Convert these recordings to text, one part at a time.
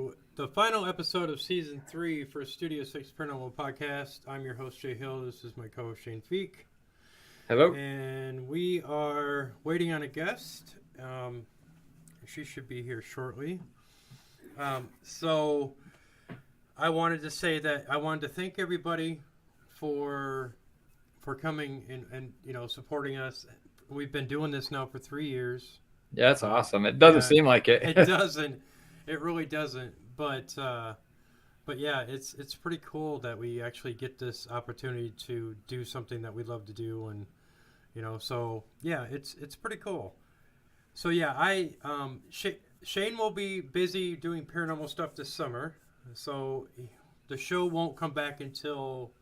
to the final episode of season 3 for Studio 6 Paranormal Podcast. I'm your host, Jay Hill. This is my co host, Shane Feek. Hello. And we are waiting on a guest. She should be here shortly. So I wanted to say that I wanted to thank everybody for coming and supporting us. We've been doing this now for 3 years. Yeah, that's awesome. It doesn't seem like it. It doesn't. It really doesn't. But yeah, it's pretty cool that we actually get this opportunity to do something that we love to do, and so yeah, it's pretty cool. So yeah, Shane will be busy doing paranormal stuff this summer, so the show won't come back until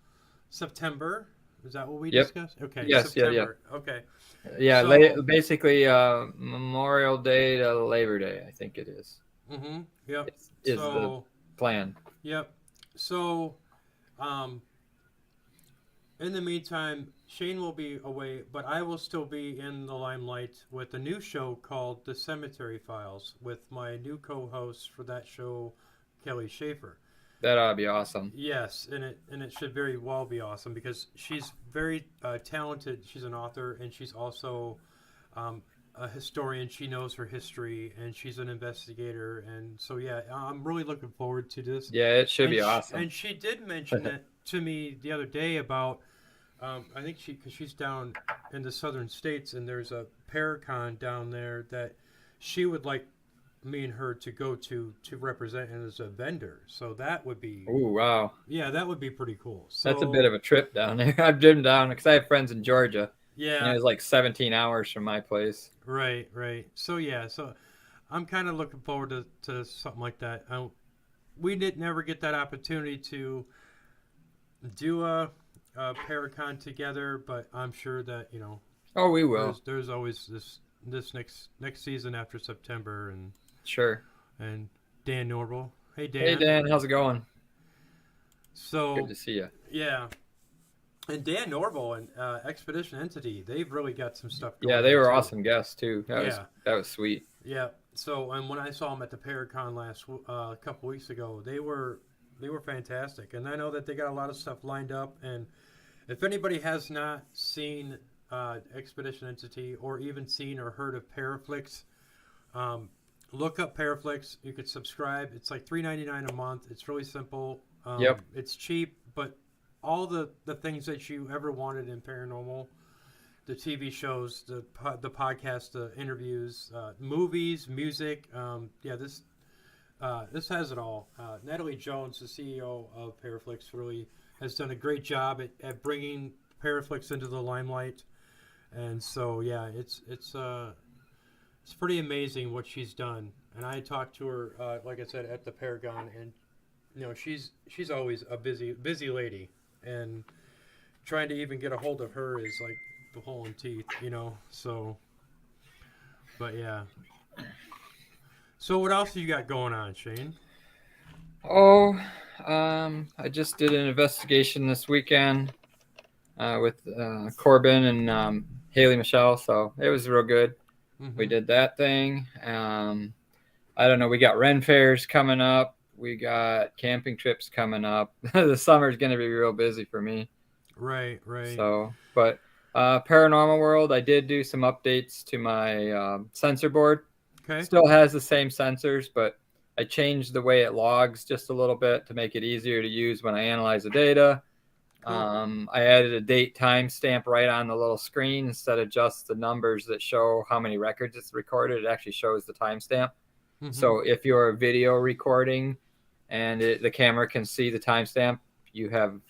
September. Is that what we discussed? Okay. Yes. September. Yeah. Okay. Yeah. So, basically, Memorial Day to Labor Day, I think it is. Mm-hmm. Yep. Is the plan. Yep. So, in the meantime, Shane will be away, but I will still be in the limelight with a new show called The Cemetery Files with my new co-host for that show, Kelly Schaefer. That ought to be awesome. Yes, and it should very well be awesome because she's very talented. She's an author, and she's also a historian. She knows her history, and she's an investigator. And so, yeah, I'm really looking forward to this. Yeah, it should be awesome. And she did mention it to me the other day about, I think because she's down in the southern states, and there's a Paracon down there that she would like me and her to go to represent as a vendor. So that would be... Oh, wow. Yeah, that would be pretty cool. So, that's a bit of a trip down there. I've driven down because I have friends in Georgia. Yeah. And it was like 17 hours from my place. Right. So, yeah. So I'm kind of looking forward to something like that. We didn't ever get that opportunity to do a Paracon together, but I'm sure that, Oh, we will. There's always this next season after September. And sure. And Dan Norval. Hey, Dan. Hey, Dan. How's it going? So good to see you. Yeah. And Dan Norval and Expedition Entity, they've really got some stuff going on. Yeah, they were too. awesome guests, too. That was sweet. Yeah. So, and when I saw them at the Paracon a couple weeks ago, they were fantastic. And I know that they got a lot of stuff lined up. And if anybody has not seen Expedition Entity or even seen or heard of Paraflix, look up Paraflix. You could subscribe. It's like $3.99 a month. It's really simple. Yep. It's cheap, but all the things that you ever wanted in paranormal, the TV shows, the podcast, the interviews, movies, music. This has it all. Natalie Jones, the CEO of Paraflix, really has done a great job at bringing Paraflix into the limelight. And so, yeah, it's pretty amazing what she's done. And I talked to her, like I said, at the Paragon, and she's always a busy lady, and trying to even get a hold of her is like the pulling teeth, So, but yeah. So what else you got going on, Shane? Oh, I just did an investigation this weekend with Corbin and Haley Michelle, so it was real good. Mm-hmm. We did that thing. I don't know. We got Ren fairs coming up. We got camping trips coming up. The summer's going to be real busy for me. Right. So, but Paranormal World, I did do some updates to my sensor board. Okay. Still has the same sensors, but I changed the way it logs just a little bit to make it easier to use when I analyze the data. Cool. I added a date timestamp right on the little screen instead of just the numbers that show how many records it's recorded. It actually shows the timestamp. Mm-hmm. So if you're a video recording and the camera can see the timestamp, you have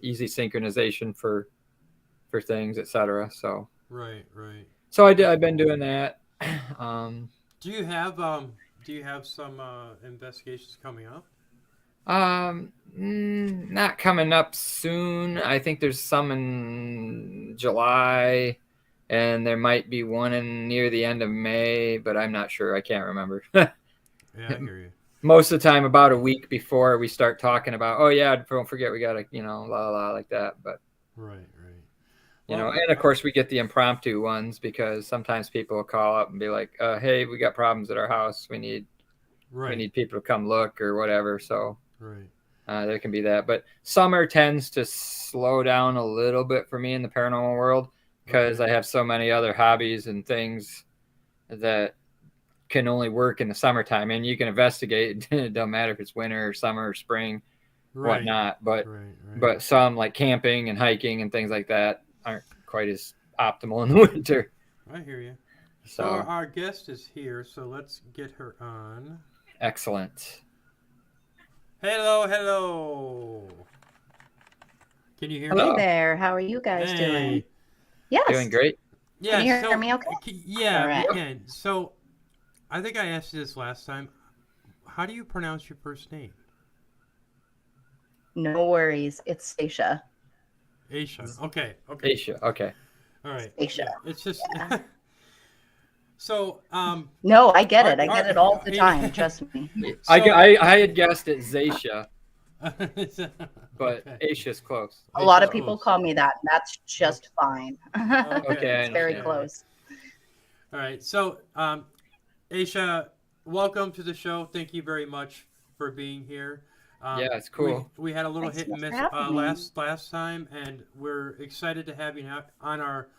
easy synchronization for things, etc. So right. So I've been doing that. Do you have some investigations coming up? Not coming up soon. I think there's some in July, and there might be one near the end of May, but I'm not sure. I can't remember. Yeah, I hear you. Most of the time, about a week before we start talking about, oh yeah, don't forget we gotta, la like that. But right. Well, and of course we get the impromptu ones because sometimes people will call up and be like, hey, we got problems at our house. We need we need people to come look or whatever. So Right. there can be that. But summer tends to slow down a little bit for me in the paranormal world because I have so many other hobbies and things that can only work in the summertime. And you can investigate. It doesn't matter if it's winter or summer or spring, whatnot. But some like camping and hiking and things like that aren't quite as optimal in the winter. I hear you. So our guest is here, so let's get her on. Excellent. Hello. Can you hear me? Hey there. How are you guys doing? Yes. Doing great. Yeah. Can you hear me okay? Yeah, right. we can. So, I think I asked you this last time. How do you pronounce your first name? No worries. It's Xeisa. Aisha. Okay. Aisha. Okay. All right. Xeisa. Yeah, it's just. So, No, I get it. I get it all the time. Trust me. I had guessed it Xeisa, but Aisha's close. A lot of people call me that, and that's just fine. Okay, It's very close. All right. So, Aisha, welcome to the show. Thank you very much for being here. Yeah, it's cool. We had a little Thanks hit and so much miss for having me. last time, and we're excited to have you on our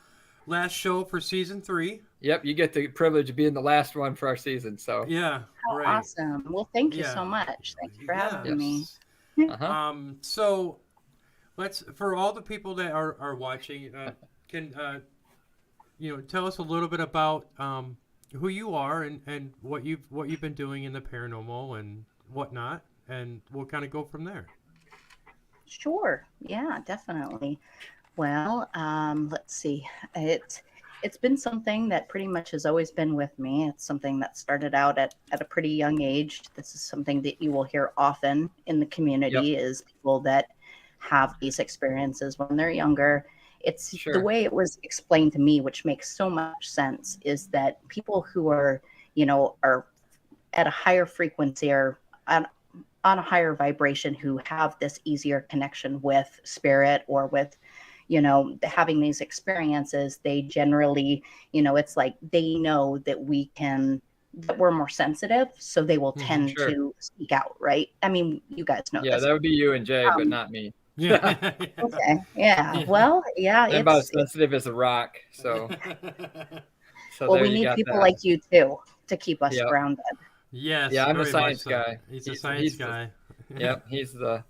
last show for season 3. Yep, you get the privilege of being the last one for our season. So Yeah, How right. awesome. Well, thank you so much. Thank you for having me. So let's, for all the people that are watching, can tell us a little bit about who you are and what you've been doing in the paranormal and whatnot, and we'll kind of go from there. Sure. Yeah, definitely. Well, let's see. It's been something that pretty much has always been with me. It's something that started out at a pretty young age. This is something that you will hear often in the community is people that have these experiences when they're younger. It's the way it was explained to me, which makes so much sense, is that people who are at a higher frequency or on a higher vibration, who have this easier connection with spirit or with having these experiences, they generally, it's like they know that we're more sensitive, so they will tend to speak out, right? I mean, you guys know this. Yeah, that would be you and Jay, but not me. Yeah. Okay. Yeah. Well, yeah. I'm about as sensitive as a rock, so. Well, we need people like you too to keep us grounded. Yes. Yeah, I'm a science guy. He's a science guy. Yep. He's the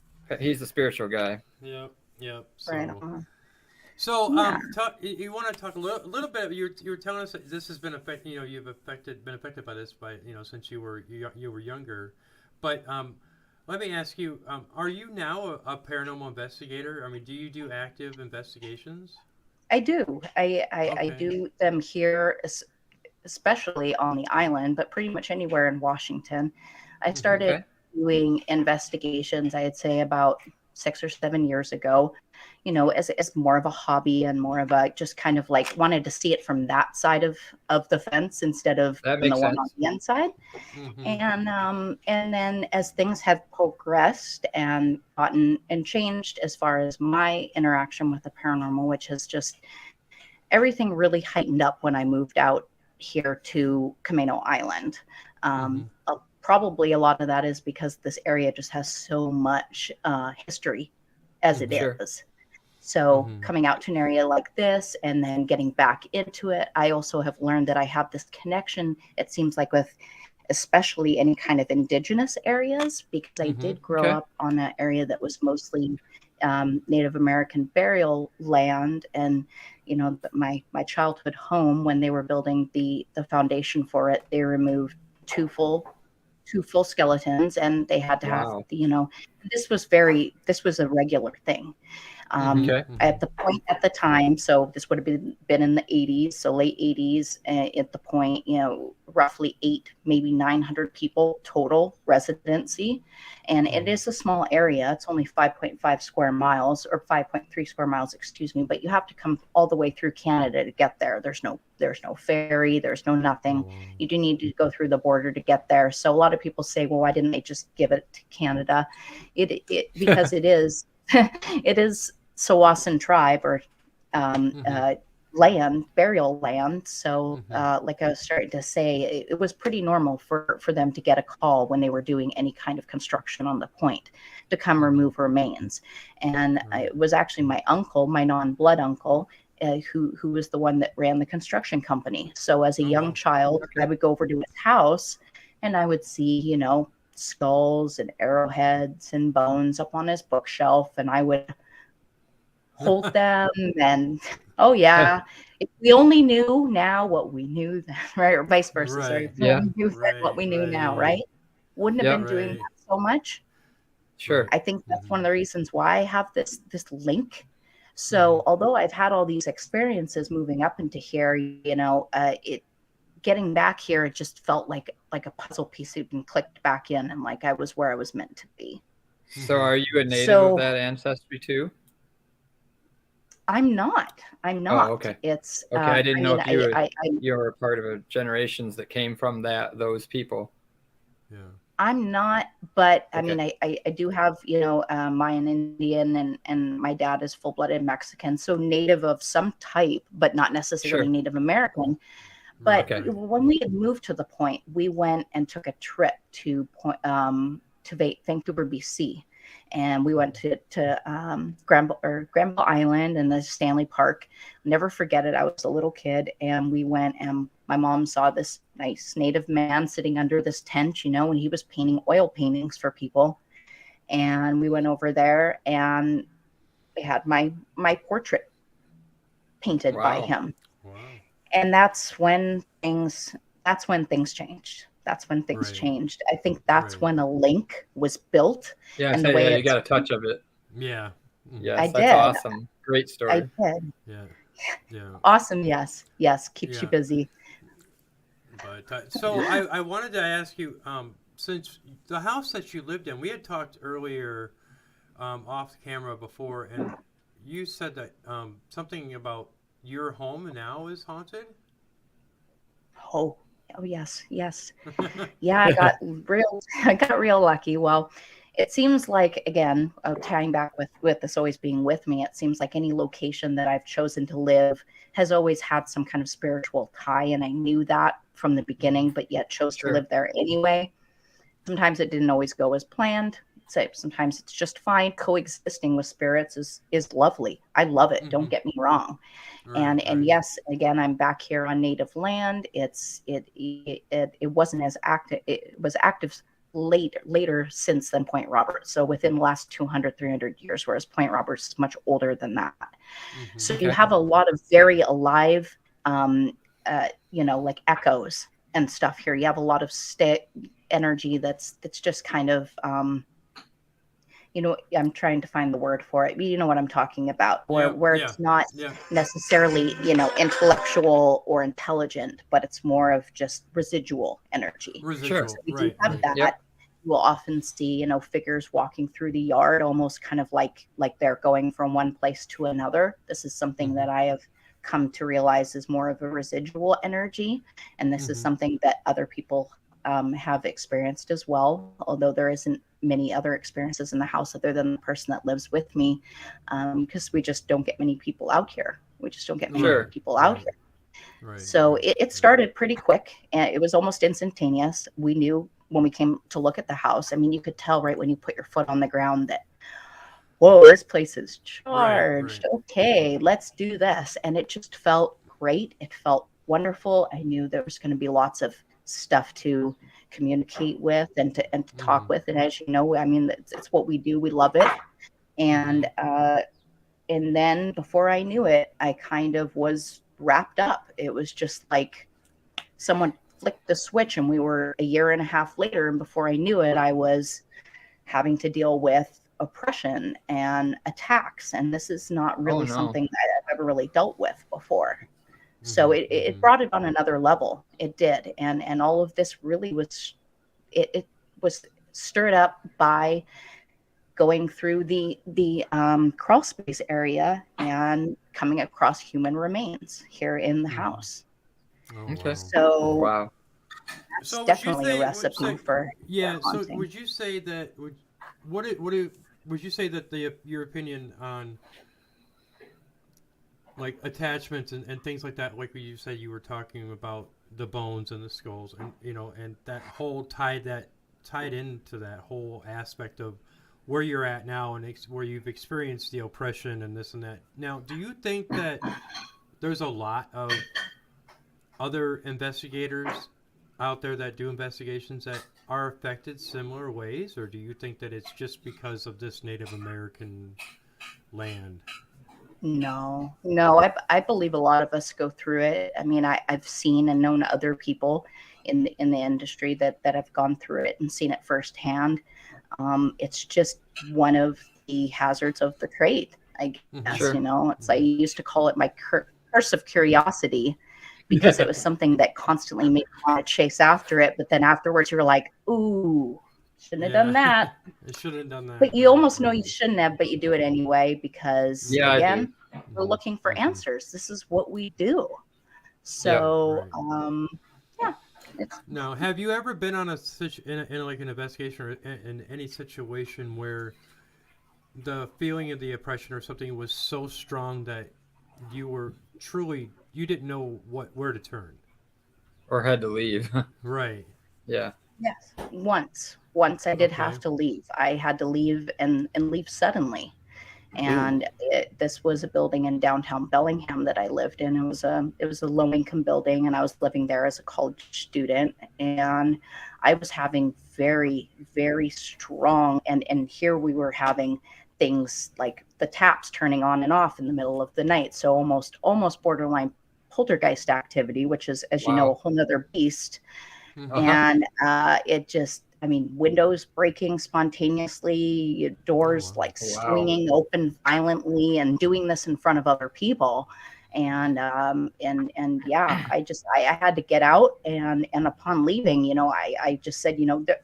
spiritual guy. Yep. So, right on. So, you want to talk a little bit? You were telling us that this has been affected. You've been affected by this since you were younger. But let me ask you: are you now a paranormal investigator? I mean, do you do active investigations? I do. I do them here, especially on the island, but pretty much anywhere in Washington. I started doing investigations, I'd say about 6 or 7 years ago, as more of a hobby and more of a just kind of like wanted to see it from that side of the fence instead of the one on the inside. And then as things have progressed and gotten and changed as far as my interaction with the paranormal, which has just everything really heightened up when I moved out here to Camino Island. Probably a lot of that is because this area just has so much history as it is. So coming out to an area like this and then getting back into it, I also have learned that I have this connection, it seems like, with especially any kind of indigenous areas, because I did grow up on an area that was mostly Native American burial land. And, my childhood home, when they were building the foundation for it, they removed two full skeletons, and they had to have, this was a regular thing. At the point at the time, so this would have been in the 80s, so late 80s, at the point, roughly 8, maybe 900 people total residency. And it is a small area. It's only 5.5 square miles or 5.3 square miles, excuse me, but you have to come all the way through Canada to get there. There's no ferry, there's no nothing. You do need to go through the border to get there. So a lot of people say, well, why didn't they just give it to Canada? Because it is it is Sawasan tribe or burial land. So, like I was starting to say, it was pretty normal for them to get a call when they were doing any kind of construction on the point to come remove remains. And it was actually my uncle, my non-blood uncle, who was the one that ran the construction company. So as a young child, I would go over to his house and I would see, skulls and arrowheads and bones up on his bookshelf, and I would hold them. And oh yeah, if we only knew now what we knew then, right? Or vice versa. Sorry, if we only knew then what we knew now, right? Wouldn't have been doing that so much. Sure. I think that's one of the reasons why I have this link. So although I've had all these experiences moving up into here, it getting back here, it just felt like a puzzle piece had been clicked back in, and like I was where I was meant to be. So are you a native of that ancestry too? I'm not. Oh, okay. It's okay. I didn't know if you were a part of a generations that came from those people. Yeah. I'm not, but I mean, I do have, Mayan Indian, and my dad is full-blooded Mexican, so native of some type, but not necessarily Native American. But when we had moved to the point, we went and took a trip to Vancouver, BC. And we went to Granville Island and the Stanley Park. Never forget it. I was a little kid, and we went, and my mom saw this nice Native man sitting under this tent, and he was painting oil paintings for people. And we went over there, and they had my portrait painted by him. Wow. And that's when things changed. That's when things changed. I think that's when a link was built. Yeah, and the way you got a touch of it. Yeah. Yes, that's awesome. Great story. I did. Yeah. Awesome. Yes. Keeps you busy. But so I wanted to ask you, since the house that you lived in, we had talked earlier off camera before, and you said that something about your home now is haunted. Oh yes. Yeah, I got real lucky. Well, it seems like, again, tying back with this always being with me, it seems like any location that I've chosen to live has always had some kind of spiritual tie, and I knew that from the beginning, but yet chose to live there anyway. Sometimes it didn't always go as planned. So sometimes it's just fine. Coexisting with spirits is lovely. I love it. Don't get me wrong. And yes, again, I'm back here on native land. It wasn't as active. It was active later since then Point Roberts. So within the last 200, 300 years, whereas Point Roberts is much older than that. So you have a lot of very alive, like echoes and stuff here. You have a lot of energy that's just kind of, I'm trying to find the word for it. You know what I'm talking about, where it's not necessarily, intellectual or intelligent, but it's more of just residual energy. Sure. So we do have that. Yep. You will often see, figures walking through the yard, almost kind of like they're going from one place to another. This is something that I have come to realize is more of a residual energy. And this is something that other people have experienced as well, although there isn't many other experiences in the house other than the person that lives with me, because we just don't get many people out here. Out here. So it started pretty quick, and it was almost instantaneous. We knew when we came to look at the house, I mean, you could tell right when you put your foot on the ground that, whoa, this place is charged. Okay, let's do this. And it just felt great. It felt wonderful. I knew there was going to be lots of stuff to communicate with and to talk with. And as you know, I mean, it's what we do. We love it. And then before I knew it, I kind of was wrapped up. It was just like someone flicked the switch, and we were a year and a half later. And before I knew it, I was having to deal with oppression and attacks. And this is not really something that I've ever really dealt with before. So it brought it on another level. It did. And all of this really was, it was stirred up by going through the crawl space area and coming across human remains here in the house. Okay. So wow. That's definitely a recipe for So would you say that would you say that your opinion on like attachments and things like that. Like you said, you were talking about the bones and the skulls, and and that whole tied into that whole aspect of where you're at now and where you've experienced the oppression and this and that. Now, do you think that there's a lot of other investigators out there that do investigations that are affected similar ways, or do you think that it's just because of this Native American land? No, I believe a lot of us go through it. I mean, I've seen and known other people in the industry that have gone through it and seen it firsthand. It's just one of the hazards of the trade, I Mm-hmm. guess. Sure. It's I used to call it my curse of curiosity because it was something that constantly made me want to chase after it. But then afterwards, you were like, "Ooh, shouldn't have done that." It shouldn't have done that. But you almost know you shouldn't have, but you do it anyway because, Yeah, I do. again, we're looking for Mhm. answers. This is what we do. Yep. So, Right. yeah, it's Now, have you ever been on in like an investigation or in any situation where the feeling of the oppression or something was so strong that you were truly you didn't know where to turn? Or had to leave. Right. Yeah. yes. Once I did Okay. have to leave. I had to leave and leave suddenly. Ooh. And this was a building in downtown Bellingham that I lived in. It was a low income building, and I was living there as a college student. And I was having very very strong and here we were having things like the taps turning on and off in the middle of the night. So almost borderline poltergeist activity, which is, as you know, a Wow. whole nother beast. Mm-hmm. Uh-huh. And it just, I mean, windows breaking spontaneously, Oh doors wow. like Wow. swinging open violently, and doing this in front of other people. And yeah, I had to get out, and upon leaving, I just said,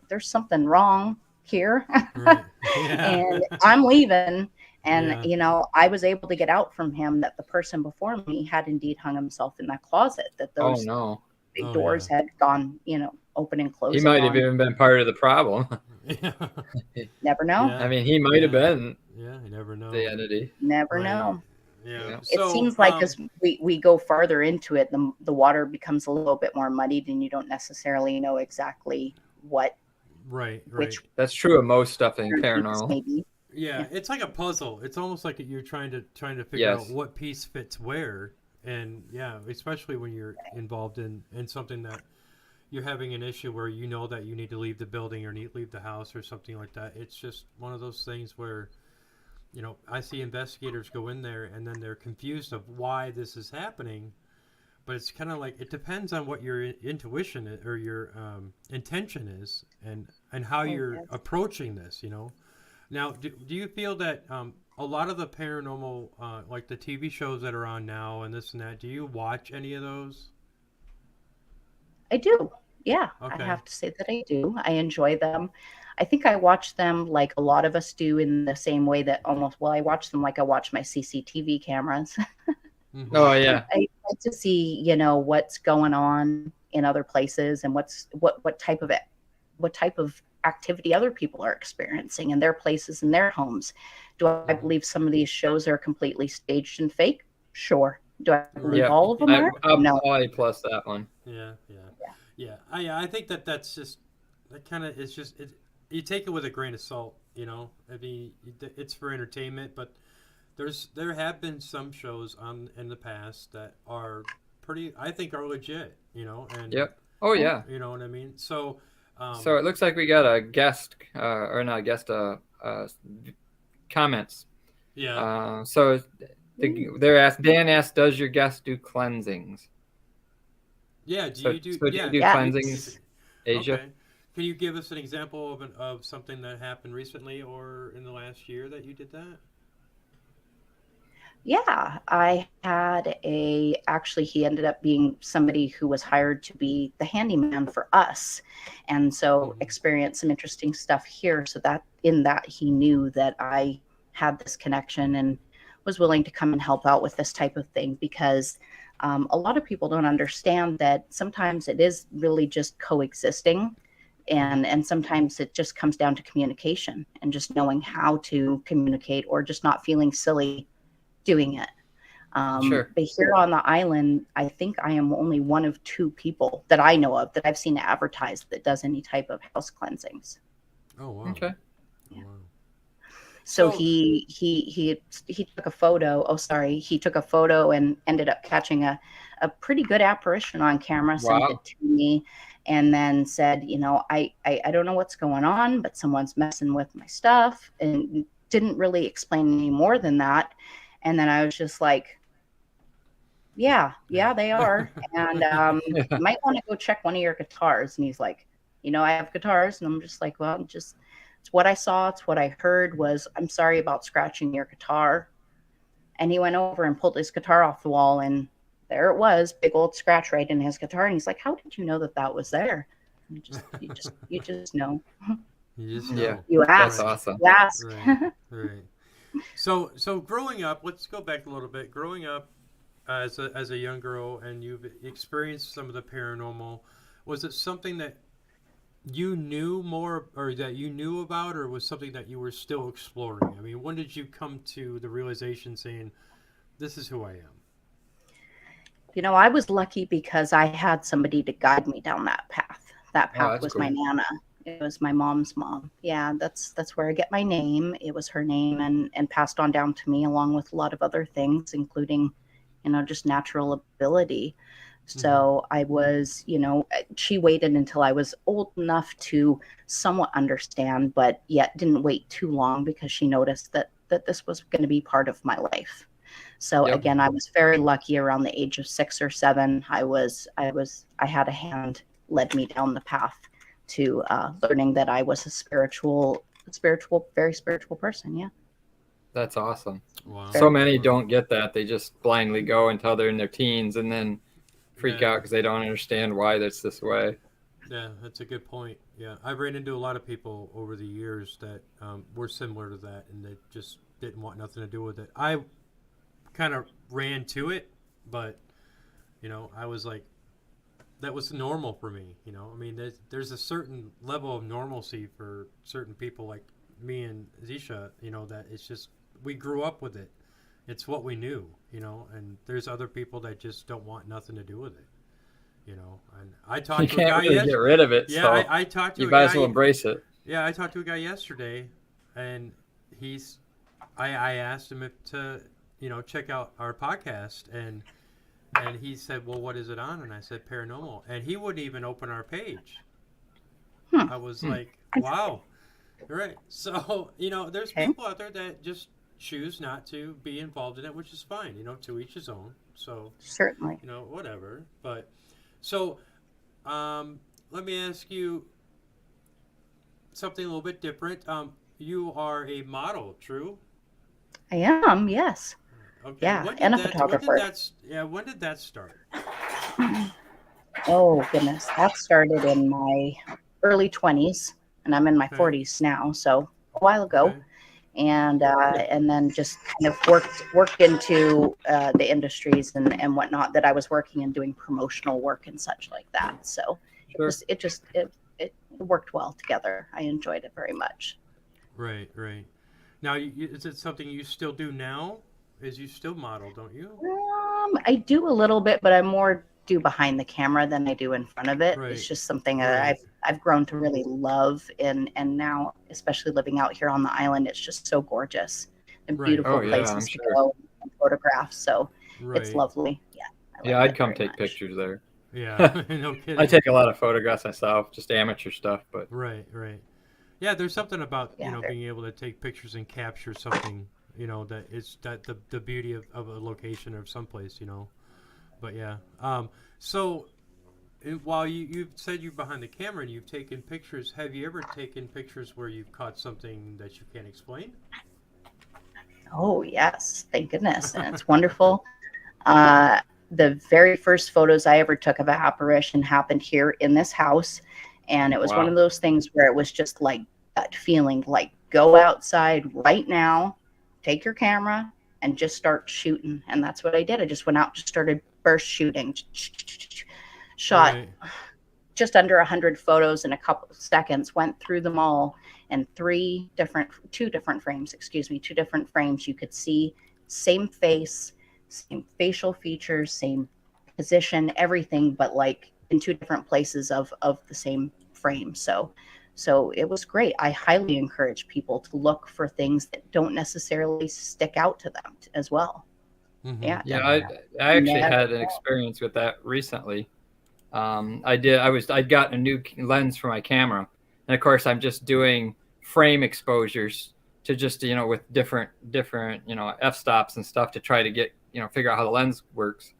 there's something wrong here. Right. Yeah. And I'm leaving. And Yeah. I was able to get out from him that the person before me had indeed hung himself in that closet, that Oh those no. big Oh yeah. doors had gone, open and He closing might have on. even been part of the problem. Yeah. Never know. I Yeah. mean, he might have Yeah. been Yeah. You never the know. entity. Never Right. know. Yeah. Yeah. It So seems like as we go farther into it, the water becomes a little bit more muddied, and you don't necessarily know exactly what right. which Right. That's true of most stuff in energy this paranormal. may be. Yeah, Yeah. it's like a puzzle. It's almost like you're trying to figure out Yes. what piece fits where, and yeah, especially when you're involved in something that you're having an issue where you know that you need to leave the building or need to leave the house or something like that. It's just one of those things where I see investigators go in there and then they're confused of why this is happening, but it's kind of like it depends on what your intuition or your intention is and how Oh you're yes. approaching this. Now, do you feel that a lot of the paranormal, like the TV shows that are on now and this and that, do you watch any of those? I do. Yeah, I Okay. have to say that I do. I enjoy them. I think I watch them like a lot of us do, in the same way that I watch them like I watch my CCTV cameras. Mm-hmm. Oh yeah. I like to see, what's going on in other places, and what type of activity other people are experiencing in their places, in their homes. Do I Mm-hmm. believe some of these shows are completely staged and fake? Sure. Do I believe Right. Yep. all of them I, are? I'll, No. I'll A plus that one. Yeah. Yeah. Yeah. I think that's just that kind of it's just you take it with a grain of salt. I mean, it's for entertainment, but there have been some shows on in the past that are pretty I think are legit. And Yep. Oh Yeah. yeah. you know what I mean. So, So it looks like we got a guest, or not a guest, comments. yeah. So Ooh. Dan asked, does your guest do cleansings? Yeah, do So, you do? so do you Yeah, do Yeah. cleansings, Asia? okay. Can you give us an example of something that happened recently or in the last year that you did that? Yeah, I had actually, he ended up being somebody who was hired to be the handyman for us. And so Mm-hmm. experienced some interesting stuff here. So that in that he knew that I had this connection and was willing to come and help out with this type of thing, because a lot of people don't understand that sometimes it is really just coexisting. Mm-hmm. And sometimes it just comes down to communication and just knowing how to communicate, or just not feeling silly doing it. Sure. But here on the island, I think I am only one of 2 people that I know of that I've seen advertised that does any type of house cleansings. Oh wow. Okay. Oh, wow. So So he took a photo. Oh, sorry, he took a photo and ended up catching a pretty good apparition on camera. Sent Wow. it to me, and then said, I don't know what's going on, but someone's messing with my stuff, and didn't really explain any more than that. And then I was just like, yeah, they are, and you might want to go check one of your guitars. And he's like, I have guitars, and I'm just like, well, just it's what I saw, it's what I heard. Was I'm sorry about scratching your guitar. And he went over and pulled his guitar off the wall, and there it was, big old scratch right in his guitar. And he's like, how did you know that that was there? And you just know. you just Yeah. know. You That's ask. awesome. You ask. Right. Right. So growing up, let's go back a little bit. Growing up as a young girl, and you've experienced some of the paranormal, was it something that you knew more, or that you knew about, or was something that you were still exploring? I mean, when did you come to the realization saying, "This is who I am"? I was lucky because I had somebody to guide me down that path. That Oh, path that's was my cool. Nana. It was my mom's mom. Yeah, that's where I get my name. It was her name, and passed on down to me along with a lot of other things, including, just natural ability. Hmm. So I was, she waited until I was old enough to somewhat understand, but yet didn't wait too long because she noticed that this was going to be part of my life. So Yep. again, I was very lucky. Around the age of 6 or 7, I had a hand led me down the path to learning that I was a very spiritual person. Yeah, That's awesome. Wow. So very. many Wow. don't get that. They just blindly go until they're in their teens and then freak Yeah. out because they don't understand why that's this way. Yeah, that's a good point. Yeah, I've ran into a lot of people over the years that were similar to that, and they just didn't want nothing to do with it. I kind of ran to it, but I was like, that was normal for me. I mean, there's a certain level of normalcy for certain people like me and Zisha. That it's just we grew up with it. It's what we knew. And there's other people that just don't want nothing to do with it. And I You talked to a can't guy. really Yes, get rid of it, yeah, so I talked to you a might as well guy. embrace it. Yeah, I talked to a guy yesterday, and he's. I asked him if to check out our podcast, and he said, "Well, what is it on?" And I said, "Paranormal," and he wouldn't even open our page. Hmm. I was Hmm. like, "Wow, you're right." So there's Okay. people out there that just choose not to be involved in it, which is fine. To each his own. So Certainly. whatever. But so let me ask you something a little bit different. You are a model, true? I am. Yes. Okay. Yeah, and a photographer. When did that start? Oh goodness, that started in my early 20s, and I'm in my Okay. 40s now, so a while ago. Okay. And then just kind of worked into the industries and whatnot that I was working and doing promotional work and such like that. So Sure. it worked well together. I enjoyed it very much. Right. Right. Now, is it something you still do now? Is you still model, don't you? I do a little bit, but I more do behind the camera than I do in front of it. It's Right. just something that Right. I've grown to really love, and now, especially living out here on the island, it's just so gorgeous and Right. beautiful Oh yeah, Right. I'm places to sure. go and photograph. So it's Right. lovely. Yeah, I Yeah, like I'd it come very take much. pictures there. Yeah. No I kidding. take a lot of photographs myself, just amateur stuff, but Right. Right. Yeah. There's something about Yeah, being able to take pictures and capture something. That is that the beauty of a location or someplace. But yeah. So while you've said you're behind the camera and you've taken pictures, have you ever taken pictures where you've caught something that you can't explain? oh yes, thank goodness, and it's wonderful. Uh, the very first photos I ever took of an apparition happened here in this house. And it was one wow. of those things where it was just like that feeling like go outside right now, take your camera, and just start shooting. And that's what I did. I just went out, just started burst shooting, shot Right. just under 100 photos in a couple of seconds, went through them all in two different frames. You could see same face, same facial features, same position, everything, but like in two different places of the same frame. So it was great. I highly encourage people to look for things that don't necessarily stick out to them as well. Mm-hmm. Yeah, Yeah, definitely. I actually Never. had an experience with that recently. I'd gotten a new lens for my camera, and of course I'm just doing frame exposures to just with different f-stops and stuff to try to get figure out how the lens works.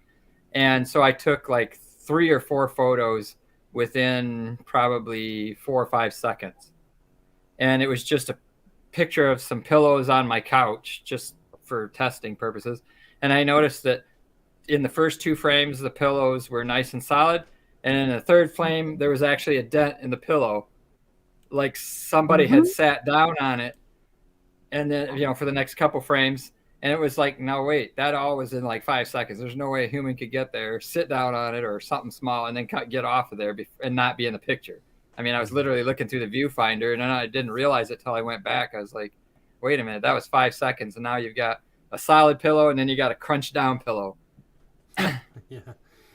And so I took like 3 or 4 photos within probably 4 or 5 seconds, and it was just a picture of some pillows on my couch just for testing purposes. And I noticed that in the first 2 frames, the pillows were nice and solid. And in the third frame, there was actually a dent in the pillow, like somebody Hmm. had sat down on it. And then, for the next couple frames, and it was like, no, wait, that all was in like 5 seconds. There's no way a human could get there, sit down on it or something small, and then get off of there and not be in the picture. I mean, I was literally looking through the viewfinder, and then I didn't realize it till I went back. I was like, wait a minute, that was 5 seconds, and now you've got a solid pillow, and then you got a crunch down pillow. Yeah.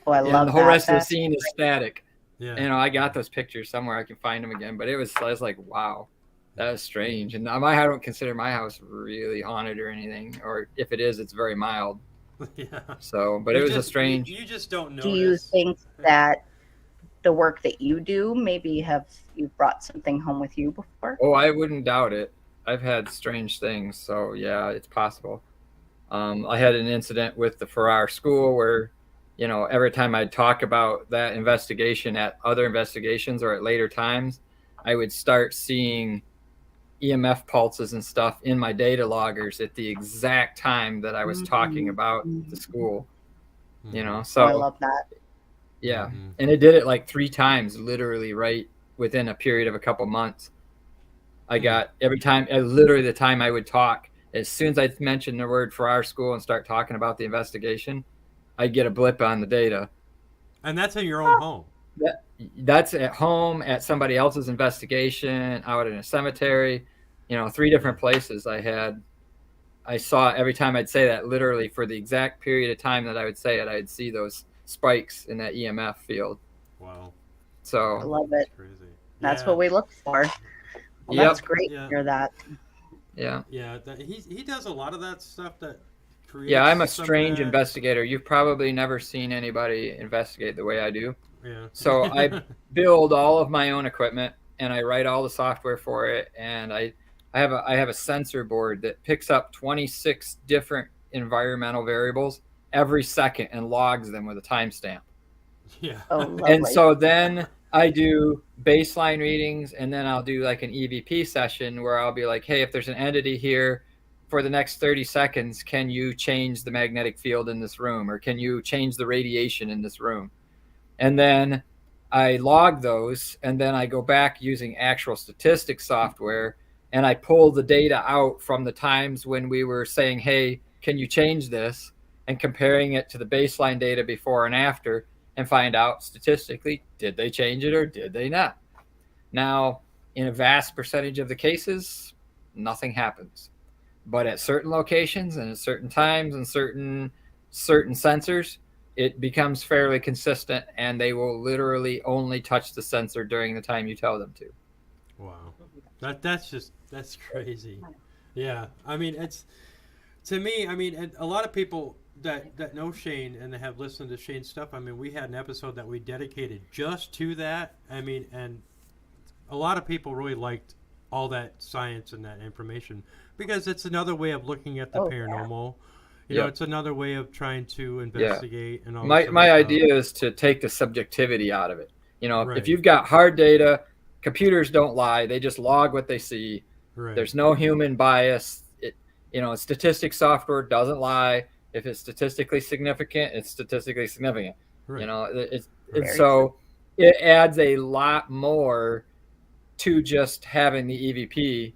Oh, I Yeah, love and the whole that. rest of the That's scene is static. Yeah. I got those pictures somewhere. I can find them again, but I was like, wow, that was strange. And I don't consider my house really haunted or anything, or if it is, it's very mild. Yeah. So, but it was a strange. You just don't Do you notice. think that the work that you do, maybe you've brought something home with you before? Oh, I wouldn't doubt it. I've had strange things, so yeah, it's possible. I had an incident with the Farrar School where, every time I'd talk about that investigation at other investigations or at later times, I would start seeing EMF pulses and stuff in my data loggers at the exact time that I was talking about the school. Mhm. So I love that. yeah, Mhm. and it did it like 3 times, literally right within a period of a couple months. I got every time, literally the time I would talk, as soon as I mentioned the word for our school and start talking about the investigation, I'd get a blip on the data. And that's in your own home. That's at home, at somebody else's investigation, out in a cemetery, 3 different places I saw every time I'd say that, literally for the exact period of time that I would say it, I'd see those spikes in that EMF field. Wow. I So, love That's it. crazy. That's Yeah. what we look for. Well, yep, that's great Yeah. to hear that. yeah. Yeah. He does a lot of that stuff that creates. Yeah, I'm a some of strange that. investigator. You've probably never seen anybody investigate the way I do. Yeah. So I build all of my own equipment and I write all the software for it. And I have a sensor board that picks up 26 different environmental variables every second and logs them with a timestamp. Yeah. Oh, And lovely. so then I do baseline readings, and then I'll do like an EVP session where I'll be like, hey, if there's an entity here for the next 30 seconds, can you change the magnetic field in this room? Or can you change the radiation in this room? And then I log those, and then I go back using actual statistics software, and I pull the data out from the times when we were saying, hey, can you change this? And comparing it to the baseline data before and after, and find out statistically, did they change it or did they not? Now, in a vast percentage of the cases, nothing happens. But at certain locations and at certain times and certain sensors, it becomes fairly consistent, and they will literally only touch the sensor during the time you tell them to. Wow. That's crazy. Yeah. I mean, it's to me. I mean, and a lot of people that know Shane and that have listened to Shane's stuff. I mean, we had an episode that we dedicated just to that. I mean, and a lot of people really liked all that science and that information because it's another way of looking at the Oh, yeah. paranormal. You Yep. know, it's another way of trying to Yeah. investigate and all My this my other stuff. idea is to take the subjectivity out of it. Right. If you've got hard data, computers don't lie; they just log what they see. Right. There's no human bias. Statistics software doesn't lie. If it's statistically significant, it's statistically significant. Right. It's Very so it adds a lot more to just having the EVP.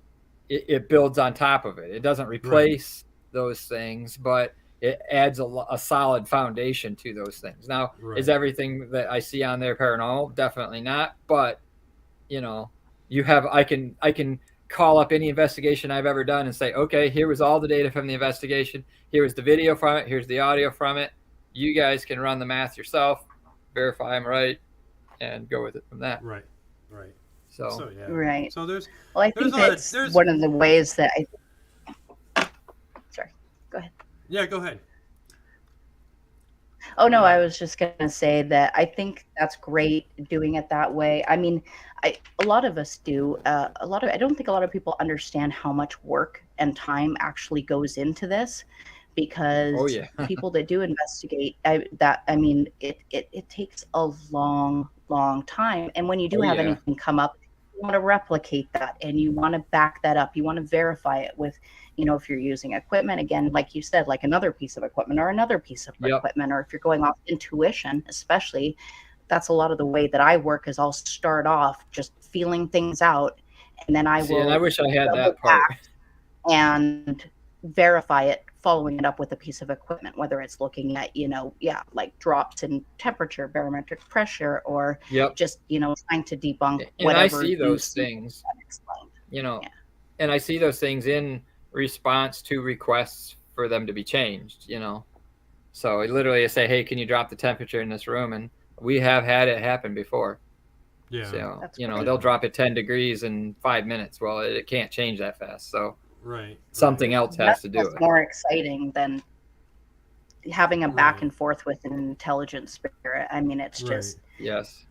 It builds on top of it. It doesn't replace those things, but it adds a solid foundation to those things. Now, Right. is everything that I see on there paranormal? Definitely not. But you have I can call up any investigation I've ever done and say, okay, here was all the data from the investigation. Here was the video from it. Here's the audio from it. You guys can run the math yourself, verify I'm right, and go with it from that. Right. Right. So yeah. Right. So there's Well, I there's think a lot of, that's there's one of the ways that sorry, go ahead. yeah. Go ahead. Oh no, I was just gonna say that I think that's great doing it that way. I mean, a lot of us do. I don't think a lot of people understand how much work and time actually goes into this, oh because yeah. people that do investigate, it takes a long time. And when you do Oh have yeah. anything come up, you want to replicate that and you want to back that up. You want to verify it with, if you're using equipment, again, like you said, like another piece of equipment or another piece of Yep. equipment, or if you're going off intuition, especially, that's a lot of the way that I work. Is I'll start off just feeling things out, and then I See, and I will wish I had double that part. back and verify it, following it up with a piece of equipment, whether it's looking at, like drops in temperature, barometric pressure, or Yep. just, trying to debunk And whatever I see you those see things, unexplained. Yeah. and I see those things in response to requests for them to be changed, So literally I say, hey, can you drop the temperature in this room? And we have had it happen before. Yeah. So, That's great. they'll drop it 10 degrees in 5 minutes. Well, it can't change that fast. So Right. something else has That's to do what's it. more exciting than having a back Right. and forth with an intelligent spirit. I mean, it's just, Yes.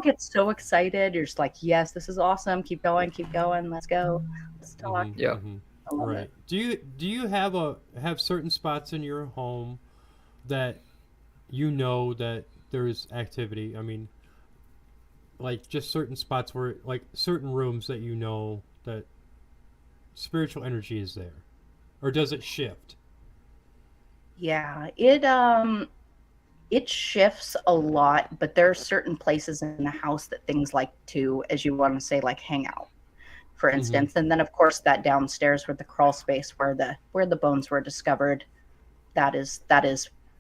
get so excited. You're just like, yes, this is awesome. Keep going, let's go, let's talk. Mhm, Yeah. mhm. I love Right. it. Do you have certain spots in your home that that there's activity? I mean, like just certain spots where like certain rooms that that spiritual energy is there, or does it shift? Yeah, it shifts a lot, but there are certain places in the house that things like to, as you want to say, like hang out, for Mhm. instance. And then of course that downstairs with the crawl space where the bones were discovered, that is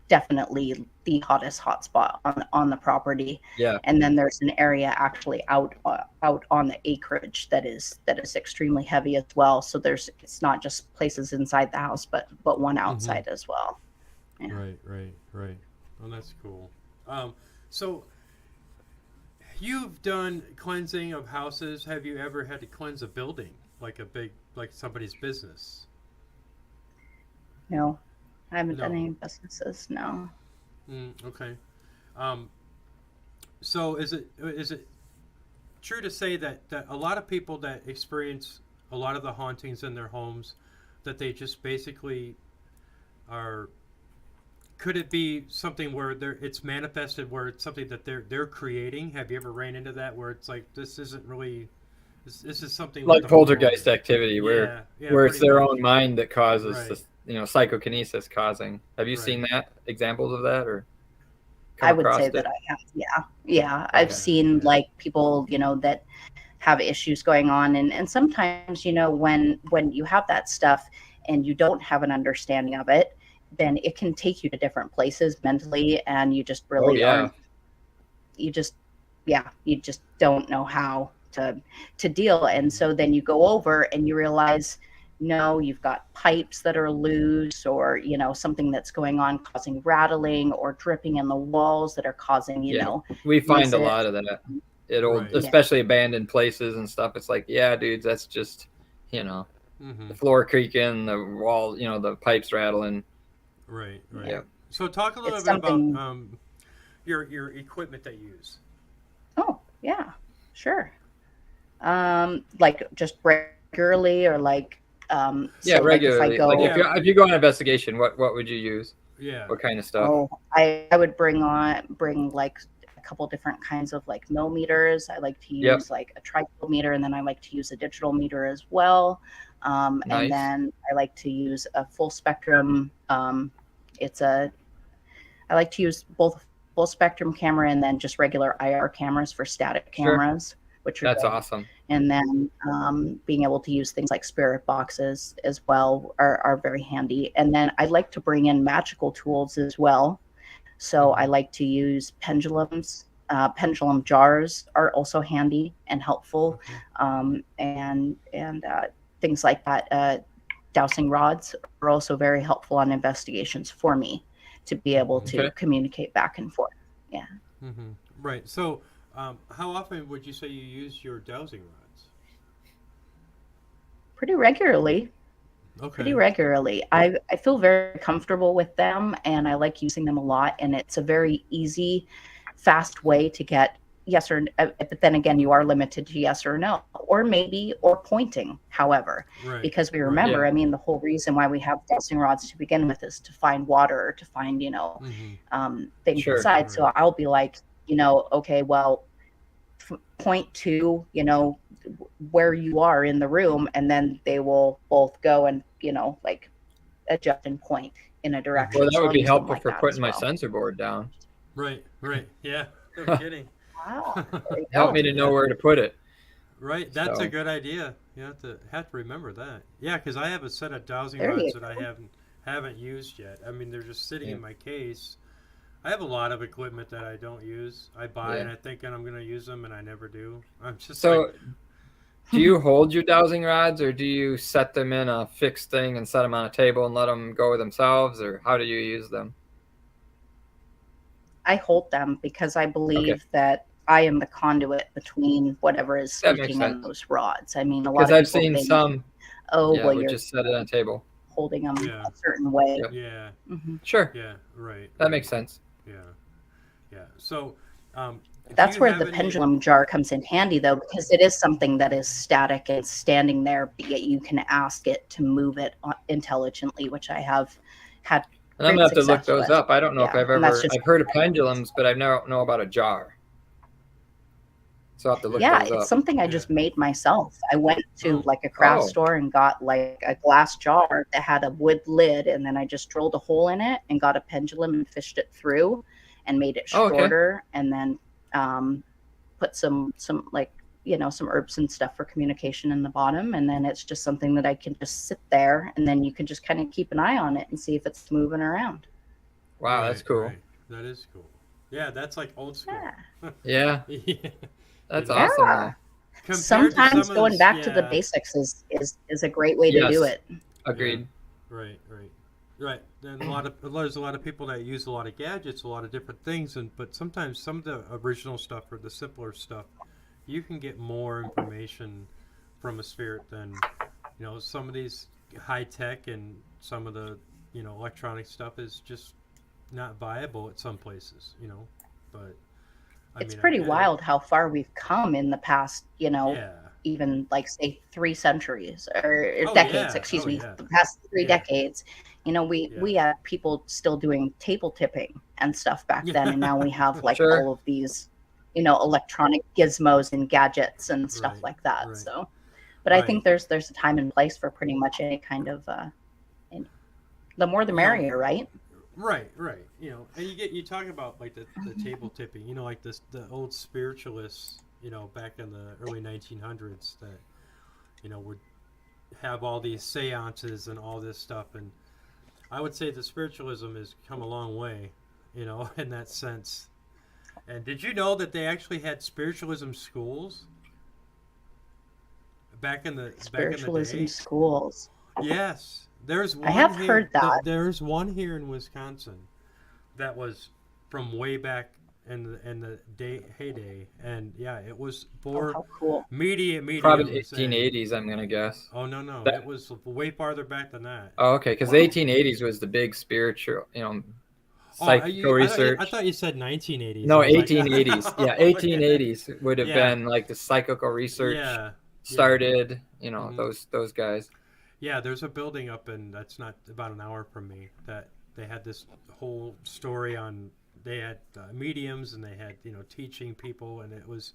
definitely the hottest hotspot on the property. Yeah. And then there's an area actually out on the acreage that is extremely heavy as well. So it's not just places inside the house, but one outside as well. Yeah. Right. Oh, that's cool. So you've done cleansing of houses. Have you ever had to cleanse a building, like like somebody's business? No, I haven't done No. any businesses. No. Okay. Um, so is it true to say that a lot of people that experience a lot of the hauntings in their homes, that they just basically are? Could it be something where it's manifested, where it's something that they're creating? Have you ever ran into that where it's like this isn't really this is something Like with the whole poltergeist world? activity Yeah, where it's pretty their much. own mind that causes Right. this, psychokinesis causing. Have you seen Right. that? Examples of that or come I would across say it? that I have. Yeah. Yeah. I've Okay. seen like people, that have issues going on. And sometimes, when you have that stuff and you don't have an understanding of it, then it can take you to different places mentally, and you just Oh really yeah. aren't, you just, yeah, you just don't know how to deal. And so then you go over and you realize, no, you've got pipes that are loose, or something that's going on causing rattling or dripping in the walls that are causing Yeah. We find a noises. lot of that at old, Right. especially abandoned places and stuff. It's like, yeah, dudes, that's just, Mm-hmm. the floor creaking, the wall, the pipes rattling. Right. Yeah. So talk a little It's bit about something. your equipment that you use. Oh, yeah, sure. Like just regularly, or like, Yeah, so like if I regularly. Like go, if you go on an investigation, what would you use? Yeah. What kind of stuff? oh, I would bring like a couple different kinds of like millimeters. I like to Yep. use like a triple meter, and then I like to use a digital meter as well. And Nice. then I like to use a full spectrum. It's a I like to use both full spectrum camera and then just regular IR cameras for static Sure. cameras, which are That's good. awesome. And then being able to use things like spirit boxes as well are very handy. And then I like to bring in magical tools as well. So I like to use pendulums Pendulum jars are also handy and helpful, Okay. and things like that. Dowsing rods are also very helpful on investigations for me to be able Mhm. to Okay. communicate back and forth. Yeah, Mm-hmm. Right. So, how often would you say you use your dowsing rods? pretty regularly. Pretty Okay. regularly. I feel very comfortable with them, and I like using them a lot. And it's a very easy, fast way to get yes or but then again, you are limited to yes or no, or maybe or pointing. However, Right. because we Right. remember, Yeah. I mean, the whole reason why we have dowsing rods to begin with is to find water, or to find Mm-hmm. things Sure. inside. So Right. I'll be like, okay, well, point to where you are in the room, and then they will both go and like adjust and point in a Mm-hmm. Well, direction. that So would I'll be use them helpful like for that putting as my well. sensor board down. Right. Right. Yeah. No kidding. Ah, there you Help go. me to know Yeah. where to put it. Right. That's a So good idea. You have to remember that. Yeah, because I have a set of dowsing There rods you that I haven't used yet. I mean, they're just sitting yeah, in my case. I have a lot of equipment that I don't use. I buy yeah. and I think I'm going to use them and I never do. I'm just like, So do you hold your dowsing rods, or do you set them in a fixed thing and set them on a table and let them go themselves, or how do you use them? I hold them because I Okay, believe that I am the conduit between whatever is that makes speaking in sense. those rods. I mean, a lot Because of I've people seen think, some, oh, yeah, well, would you're just set it on a table. holding them yeah, a certain way. Yep. yeah, Hmm. Sure, yeah, right, that makes right, sense. yeah, yeah. So, do That's you where have the any? pendulum jar comes in handy, though, because it is something that is static and standing there, but yet you can ask it to move it intelligently, which I have had And I'm great gonna have to look success those with. up. I don't know if Yeah, and that's just I've heard of pendulums, but I never know about a jar. So I'll have to look yeah, those it's up. something I Yeah. just made myself. I went to Oh, like a craft Oh, store and got like a glass jar that had a wood lid, and then I just drilled a hole in it and got a pendulum and fished it through and made it oh, okay. shorter, and then um, put some like some herbs and stuff for communication in the bottom, and then it's just something that I can just sit there, and then you can just kind of keep an eye on it and see if it's moving around. Wow, that's right, cool. right. That is cool. Yeah, that's like old school. Yeah. Yeah, Yeah, you that's know, awesome Yeah. though. compared to Sometimes some of going this. back to the Yeah, basics is a great way to do Yes, it. yeah, agreed. right, right. Right. Then there's a lot of people that use a lot of gadgets, a lot of different things, and but sometimes some of the original stuff or the simpler stuff, you can get more information from a spirit than some of these high tech, and some of the electronic stuff is just not viable at some places. But I It's mean, I pretty get it. wild how far we've come in the past, Yeah. even like say 3 centuries or Oh decades, yeah. excuse Oh me, yeah. the past three Yeah. decades. Yeah. We had people still doing table tipping and stuff back then, and now we have like Sure. all of these, electronic gizmos and gadgets and stuff Right. like that. Right. So, but I Right. think there's a time and place for pretty much any kind of, any, the more the You know, merrier, right? Right, right. And you talk about like the table tipping. Like the old spiritualists. Back in the early 1900s that would have all these seances and all this stuff. And I would say the spiritualism has come a long way. In that sense. And did you know that they actually had spiritualism schools back in the Spiritualism day? schools. Yes, there's I one have here. heard that. There's one here in Wisconsin that was from way back in the day heyday, and yeah, it was Oh, for how cool. media Probably the mediums and 1880s, I'm gonna guess. oh no, That it was way farther back than that. oh, okay, because the Wow. 1880s was the big spiritual, Oh, psychical I research. thought you said 1980s. No, I was like, 1880s. Yeah, oh, yeah, 1880s would have yeah, been like the psychical research yeah, yeah. started. Hmm. Those guys. Yeah, there's a building up in that's not about an hour from me that they had this whole story on. They had mediums and they had teaching people, and it was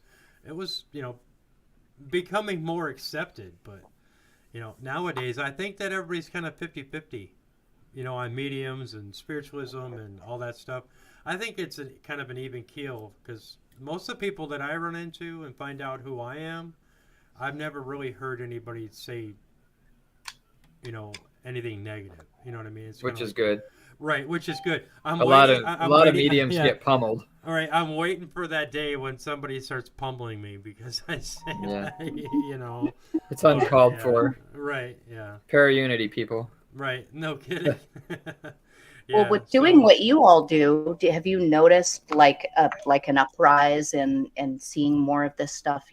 becoming more accepted. But nowadays I think that everybody's kind of 50-50, on mediums and spiritualism and all that stuff. I think it's a kind of an even keel because most of the people that I run into and find out who I am, I've never really heard anybody say anything negative. You know what I mean? It's kind Which of is like good. right, which is good. I'm A lot waiting. of I'm a lot of waiting. mediums Yeah, get pummeled. All right, I'm waiting for that day when somebody starts pummeling me because I say Yeah. that, you know. It's But, uncalled yeah, for. right, yeah, Para-unity, people. right. No kidding. Well, Yeah, with doing so what you all have you noticed like an uprise in seeing more of this stuff,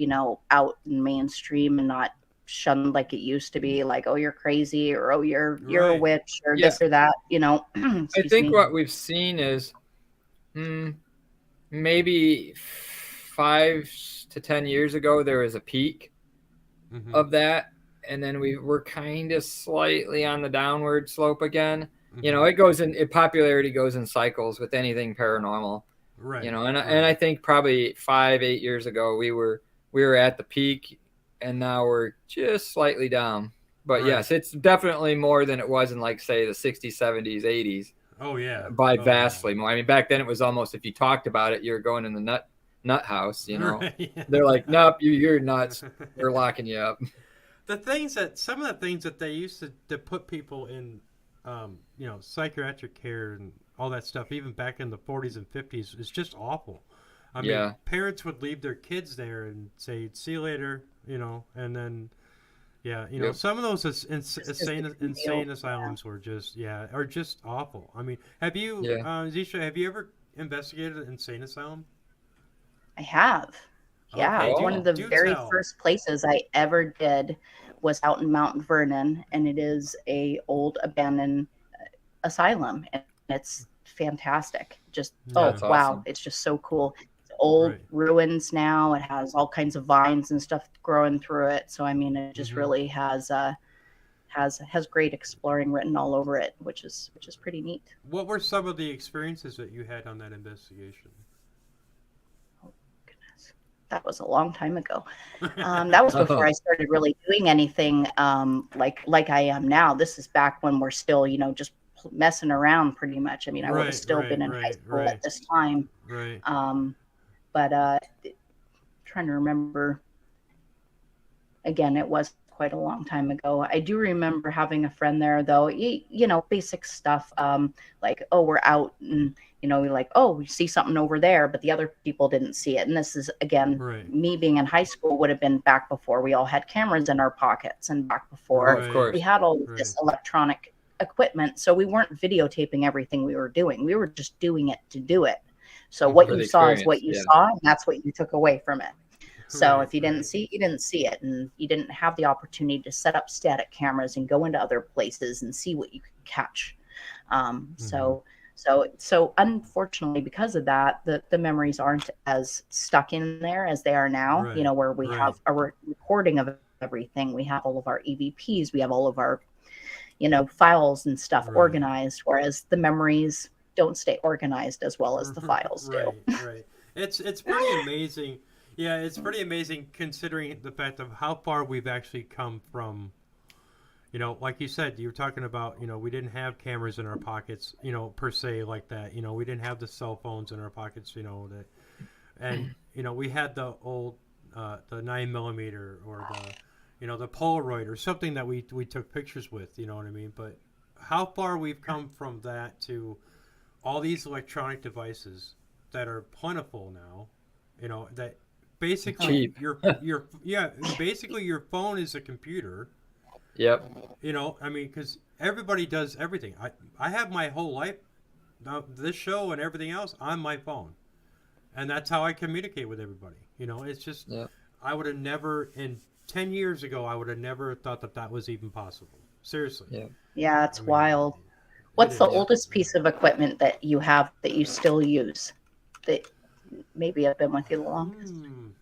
out in mainstream and not shunned like it used to be, like, oh, you're crazy, or oh, you're a right. witch, or Yeah. this or that, I excuse think me. what we've seen is maybe 5 to 10 years ago, there was a peak Mm-hmm. of that. And then we're kind of slightly on the downward slope again. Mm-hmm. Popularity goes in cycles with anything paranormal, Right. and I Right. think probably 5, 8 years ago, we were at the peak, and now we're just slightly down. But Right. yes, it's definitely more than it was in, like, say, the 60s, 70s, 80s, Oh yeah. by Oh yeah. vastly more. I mean, back then it was almost, if you talked about it, you're going in the nut house. Right. They're like, nope, you're nuts. We're locking you up. Some of the things that they used to put people in, psychiatric care and all that stuff, even back in the 40s and 50s, is just awful. I mean, Yeah. parents would leave their kids there and say, "See you later," and then, yeah, Yep. some of those Just 'cause insane it's a insane deal. asylums were are just awful. I mean, have you, Yeah. Zisha, have you ever investigated an insane asylum? I have. Yeah, Okay, one Oh, of the do very tell. first places I ever did was out in Mount Vernon, and it is a old abandoned asylum, and it's fantastic. Just, Yeah, oh that's wow, awesome. it's just so cool. It's old right. ruins now. It has all kinds of vines and stuff growing through it. So I mean, it just Mm-hmm. really has great exploring written all over it, which is pretty neat. What were some of the experiences that you had on that investigation? Oh goodness, that was a long time ago. That was before Oh, I started really doing anything, like I am now. This is back when we're still, just messing around pretty much. I mean, I would have Right, still right, been in high right, school right, at this time. right. Um, but trying to remember again, it was quite a long time ago. I do remember having a friend there, though. Basic stuff, like, oh, we're out, and you're like, oh, we see something over there, but the other people didn't see it. And this is, again, Right, me being in high school would have been back before we all had cameras in our pockets, and back oh, before of right, we course. had all of right. this electronic equipment. So we weren't videotaping everything we were doing. We were just doing it to do it. So what Mm-hmm. For you the saw is what experience. you Yeah. saw, and that's what you took away from it. So Right, if you didn't right. see it, you didn't see it, and you didn't have the opportunity to set up static cameras and go into other places and see what you could catch. Um, Mm-hmm. so so unfortunately, because of that, the memories aren't as stuck in there as they are now. Right, Where we right, have a recording of everything, we have all of our EVPs, we have all of our files and stuff right. organized, whereas the memories don't stay organized as well as the files do. Right, right. It's pretty amazing. Yeah, it's pretty amazing considering the fact of how far we've actually come from. Like you said, you were talking about, we didn't have cameras in our pockets, per se like that. We didn't have the cell phones in our pockets, that, and we had the old, the 9 millimeter or the Polaroid or something that we took pictures with. You know what I mean? But how far we've come from that to all these electronic devices that are plentiful now, that Oh, basically Cheap. basically your phone is a computer. Yep. I mean, because everybody does everything. I have my whole life, now this show and everything else on my phone, and that's how I communicate with everybody. It's just Yep. I would have never, in 10 years ago, I would have never thought that that was even possible. Seriously. Yep. yeah, I it's mean, wild. it What's the is. Yep. oldest piece of equipment that you have that you still use, that maybe have been with you the longest?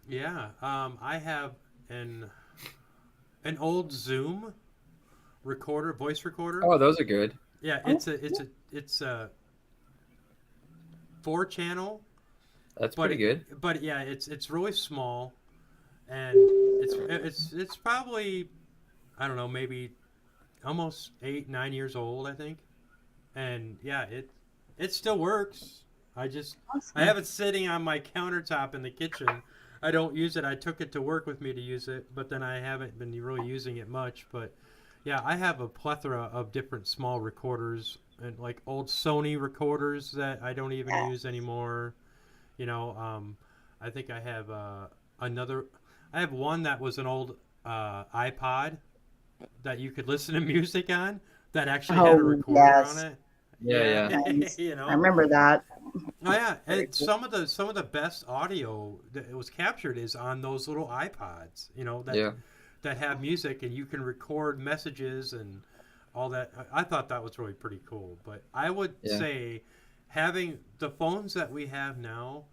Yeah. I have an an old Zoom recorder, voice recorder. Oh, those are good. Yeah, Oh, it's a 4 channel, That's but pretty good. yeah, it's really small, and it's probably, I don't know, maybe almost 8 9 years old, I think. And yeah, it still works. I awesome. have it sitting on my countertop in the kitchen. I don't use it. I took it to work with me to use it, but then I haven't been really using it much. But yeah, I have a plethora of different small recorders and like old Sony recorders that I don't even Yeah. use anymore. I think I have another. I have one that was an old iPod that you could listen to music on that actually had a Oh, recorder on yes. it. Yeah, Yeah, yeah. Nice. you I know. remember that. Oh yeah, Very and cool. some of the best audio that it was captured is on those little iPods. Yeah. That have music and you can record messages and all that. I thought that was really pretty cool. But I would Yeah. say having the phones that we have now,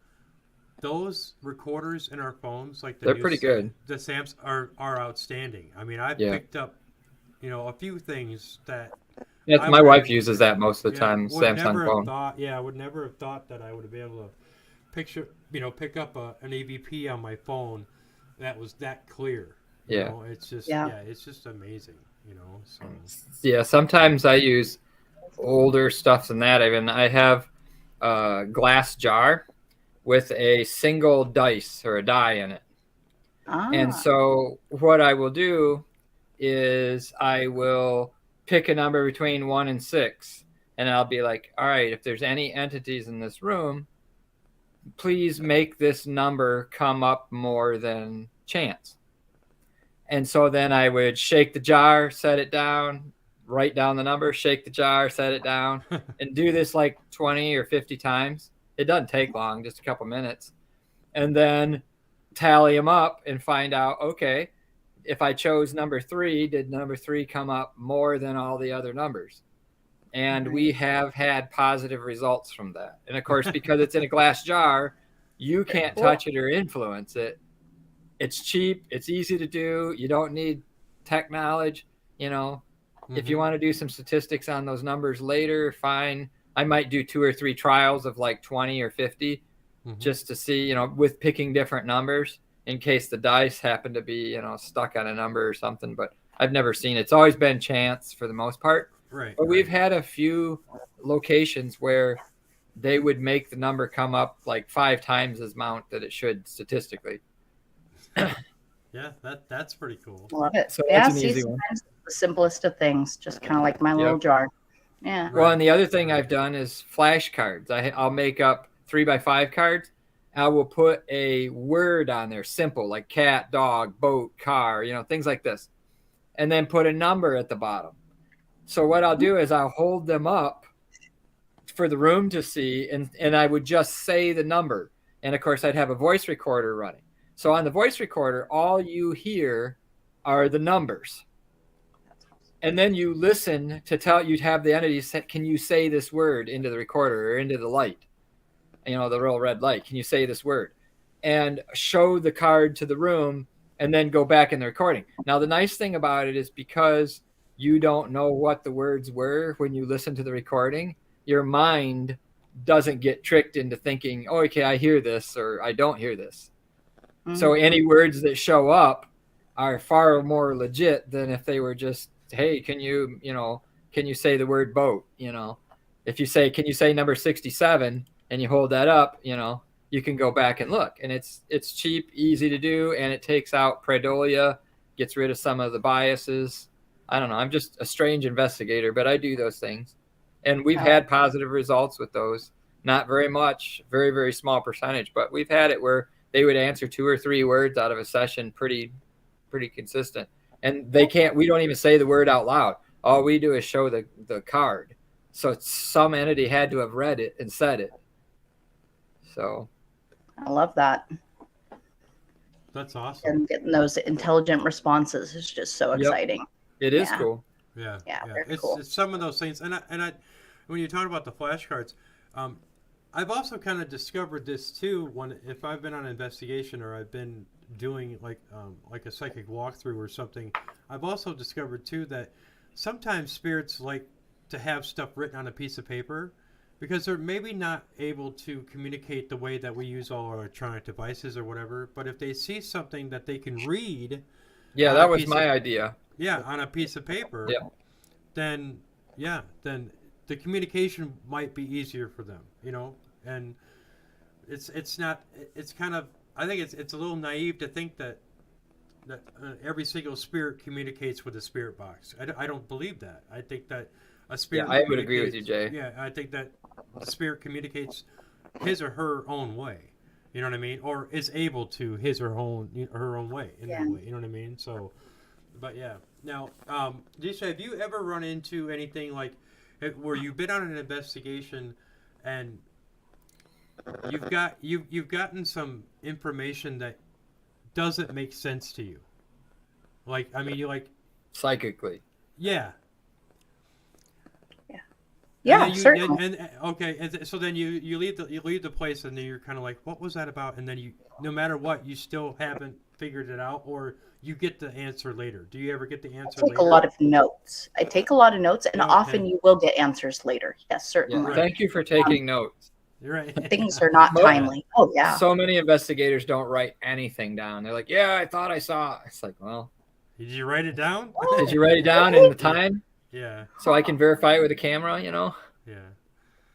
those recorders in our phones, like They're pretty good. the Sams are outstanding. I mean, I've Yeah. picked up, a few things that Yes, I my would wife uses that most of the yeah time, would never Samsung have phone. thought. Yeah, I would never have thought that I would be able to pick up an EVP on my phone that was that clear. Yeah. It's just Yeah. it's just amazing. So Yeah, sometimes I use older stuff than that. Even I have a glass jar with a single dice or a die in it. And Ah, so what I will do is I will pick a number between 1 and 6, and I'll be like, all right, if there's any entities in this room, please make this number come up more than chance. And so then I would shake the jar, set it down, write down the number, shake the jar, set it down, and do this like 20 or 50 times. It doesn't take long, just a couple minutes. And then tally them up and find out, okay, if I chose number 3, did number 3 come up more than all the other numbers? And we have had positive results from that. And of course, because it's in a glass jar, you can't cool. touch it or influence it. It's cheap. It's easy to do. You don't need tech knowledge. If you want to do some statistics on those numbers later, fine. I might do 2 or 3 trials of like 20 or 50 just to see, with picking different numbers in case the dice happen to be, stuck on a number or something. But I've never seen it. It's always been chance for the most part. right. But we've had a few locations where they would make the number come up like 5 times as amount that it should statistically. Yeah, that's pretty cool. love it. So Yeah, that's an see, easy one. sometimes it's the simplest of things, just kind of like my little jar. Yeah. Well, and the other thing I've done is flashcards. I'll make up 3x5 cards. I will put a word on there, simple, like cat, dog, boat, car, things like this, and then put a number at the bottom. So what I'll do is I'll hold them up for the room to see, and I would just say the number. And of course, I'd have a voice recorder running. So on the voice recorder, all you hear are the numbers. And then you listen to you'd have the entity say, can you say this word into the recorder or into the light? The real red light. Can you say this word? And show the card to the room and then go back in the recording. Now, the nice thing about it is because you don't know what the words were when you listen to the recording, your mind doesn't get tricked into thinking, oh, okay, I hear this or I don't hear this. Mhm. So any words that show up are far more legit than if they were just, hey, can you say the word boat? If you say, can you say number 67 and you hold that up, you can go back and look, and it's cheap, easy to do. And it takes out pareidolia, gets rid of some of the biases. I don't know. I'm just a strange investigator, but I do those things. And we've had positive results with those. Not very much, very, very small percentage, but we've had it where they would answer 2 or 3 words out of a session pretty consistent. And we don't even say the word out loud. All we do is show the card. So some entity had to have read it and said it. So I love that. That's awesome. And getting those intelligent responses is just so exciting. it is Yeah. cool. Yeah, very cool. It's some of those things, and I when you talk about the flashcards, I've also kind of discovered this too. If I've been on an investigation or I've been doing like a psychic walkthrough or something, I've also discovered too that sometimes spirits like to have stuff written on a piece of paper because they're maybe not able to communicate the way that we use all our electronic devices or whatever. But if they see something that they can read, Yeah, on that a was piece my of- idea. yeah, on a piece of paper, Yeah. then the communication might be easier for them, and it's not, it's kind of, I think it's a little naive to think that every single spirit communicates with a spirit box. I don't believe that. I think that a spirit I would agree with you, communicates- Jay. Yeah, I think that the spirit communicates his or her own way, You know what I mean? Or is able to his or her own way in that way. You know what I mean? So, but yeah. Now, Disha, have you ever run into anything like where you've been on an investigation and you've gotten some information that doesn't make sense to you? Like, I mean, you like Psychically. yeah. Yeah, certainly. Okay, so then you leave the place and then you're kind of like, what was that about? And then you, no matter what, you still haven't figured it out, or you get the answer later. Do you ever get the answer I take later? a lot of notes. I take a lot of notes, and Okay. often you will get answers later. Yes, Yeah. certainly. Right. Thank you for taking notes. You're right. When things are not Mo- timely. Oh yeah. So many investigators don't write anything down. They're like, yeah, I thought I saw. It's like, well, Did you write it down? did you write it down in the time Yeah, so I can verify it with a camera? You know. yeah.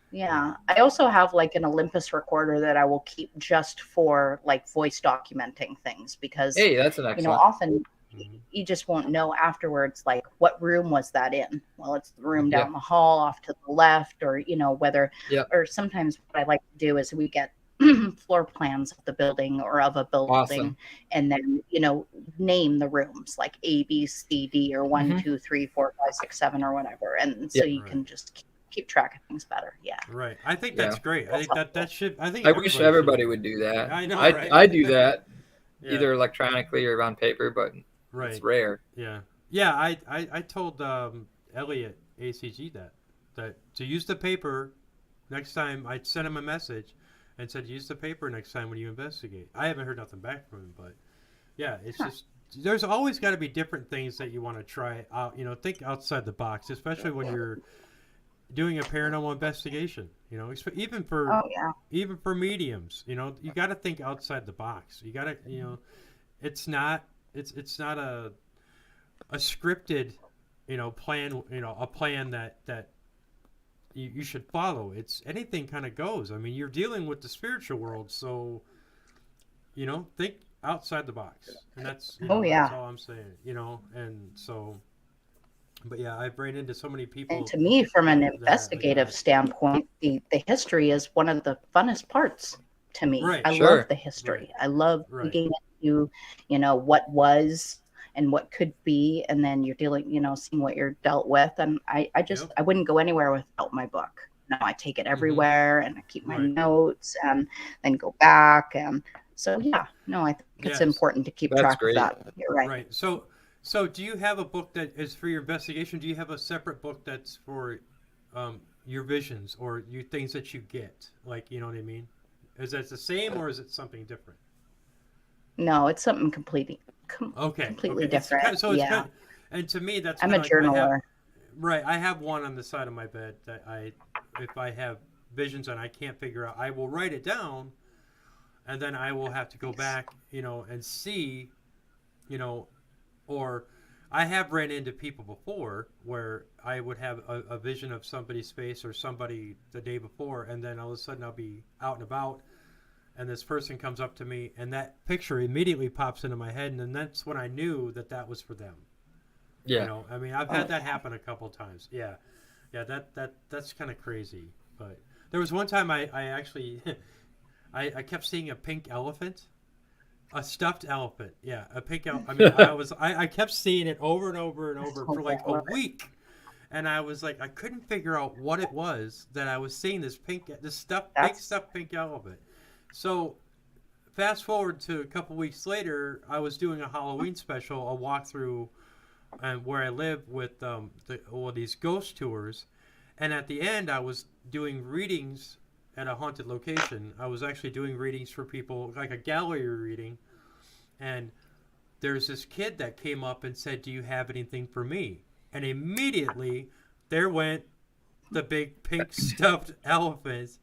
Yeah. I also have like an Olympus recorder that I will keep just for like voice documenting things because Hey, that's an you know, excellent. often Mhm. you just won't know afterwards, like what room was that in? Well, it's the room Yeah. down the hall off to the left, or, you know, whether, Yeah. or sometimes what I like to do is we get floor plans of the building or of a building, Awesome. and then, you know, name the rooms like A, B, C, D, or one, Mhm. 2, 3, 4, 5, 6, 7, or whatever. And so you Right. can just keep track of things better. Yeah. Right. I think Yeah. that's great. I think that should. I think I wish should everybody do would do that. I know, right? I do that Yeah. either electronically or on paper, but Right. it's rare. Yeah. Yeah. I told Elliot ACG that to use the paper next time. I sent him a message and said use the paper next time when you investigate. I haven't heard nothing back from him, but yeah, it's just there's always got to be different things that you want to try out. You know, think outside the box, especially when you're doing a paranormal investigation. You know, even for Oh, yeah. even for mediums, you know, you got to think outside the box. You got to, you know, it's not not a scripted, you know, plan, you know, a plan that you should follow. It's anything kind of goes. I mean, you're dealing with the spiritual world, so you know, think outside the box, and that's you know, Oh, yeah. that's all I'm saying. You know, and so, but yeah, I've ran into so many people. And to me, from an that, investigative standpoint, the history is one of the funnest parts to me. Right. I Sure. love the history. I love Right. digging into, you know, what was and what could be, and then you're dealing, you know, seeing what you're dealt with. And I just, Yep. I wouldn't go anywhere without my book. No, I take it everywhere and I keep my Right. notes and then go back. And so, yeah, no, I think it's Yes. important to keep That's track great. of that. You're right. Right. So do you have a book that is for your investigation? Do you have a separate book that's for your visions or your things that you get? Like, you know what I mean? Is that the same or is it something different? No, it's something completely Okay. completely okay. It's different. kind of, so it's Yeah. kind of, and to me, that's I'm kind a of like I have, journaler. right. I have one on the side of my bed that if I have visions and I can't figure out, I will write it down, and then I will have to go back, you know, and see, you know, or I have ran into people before where I would have a vision of somebody's face or somebody the day before, and then all of a sudden I'll be out and about, and this person comes up to me, and that picture immediately pops into my head, and then that's when I knew that was for them. Yeah. You know, I mean, I've had that happen a couple times. Yeah, yeah, that's kind of crazy. But there was one time I actually, I kept seeing a pink elephant, a stuffed elephant. Yeah, a pink elephant. I mean, I kept seeing it over and over and over for like a week, and I was like, I couldn't figure out what it was that I was seeing this big stuffed pink elephant. So fast forward to a couple weeks later, I was doing a Halloween special, a walkthrough, and where I live with these ghost tours, and at the end I was doing readings at a haunted location. I was actually doing readings for people, like a gallery reading, and there's this kid that came up and said, "Do you have anything for me?" And immediately there went the big pink stuffed elephant,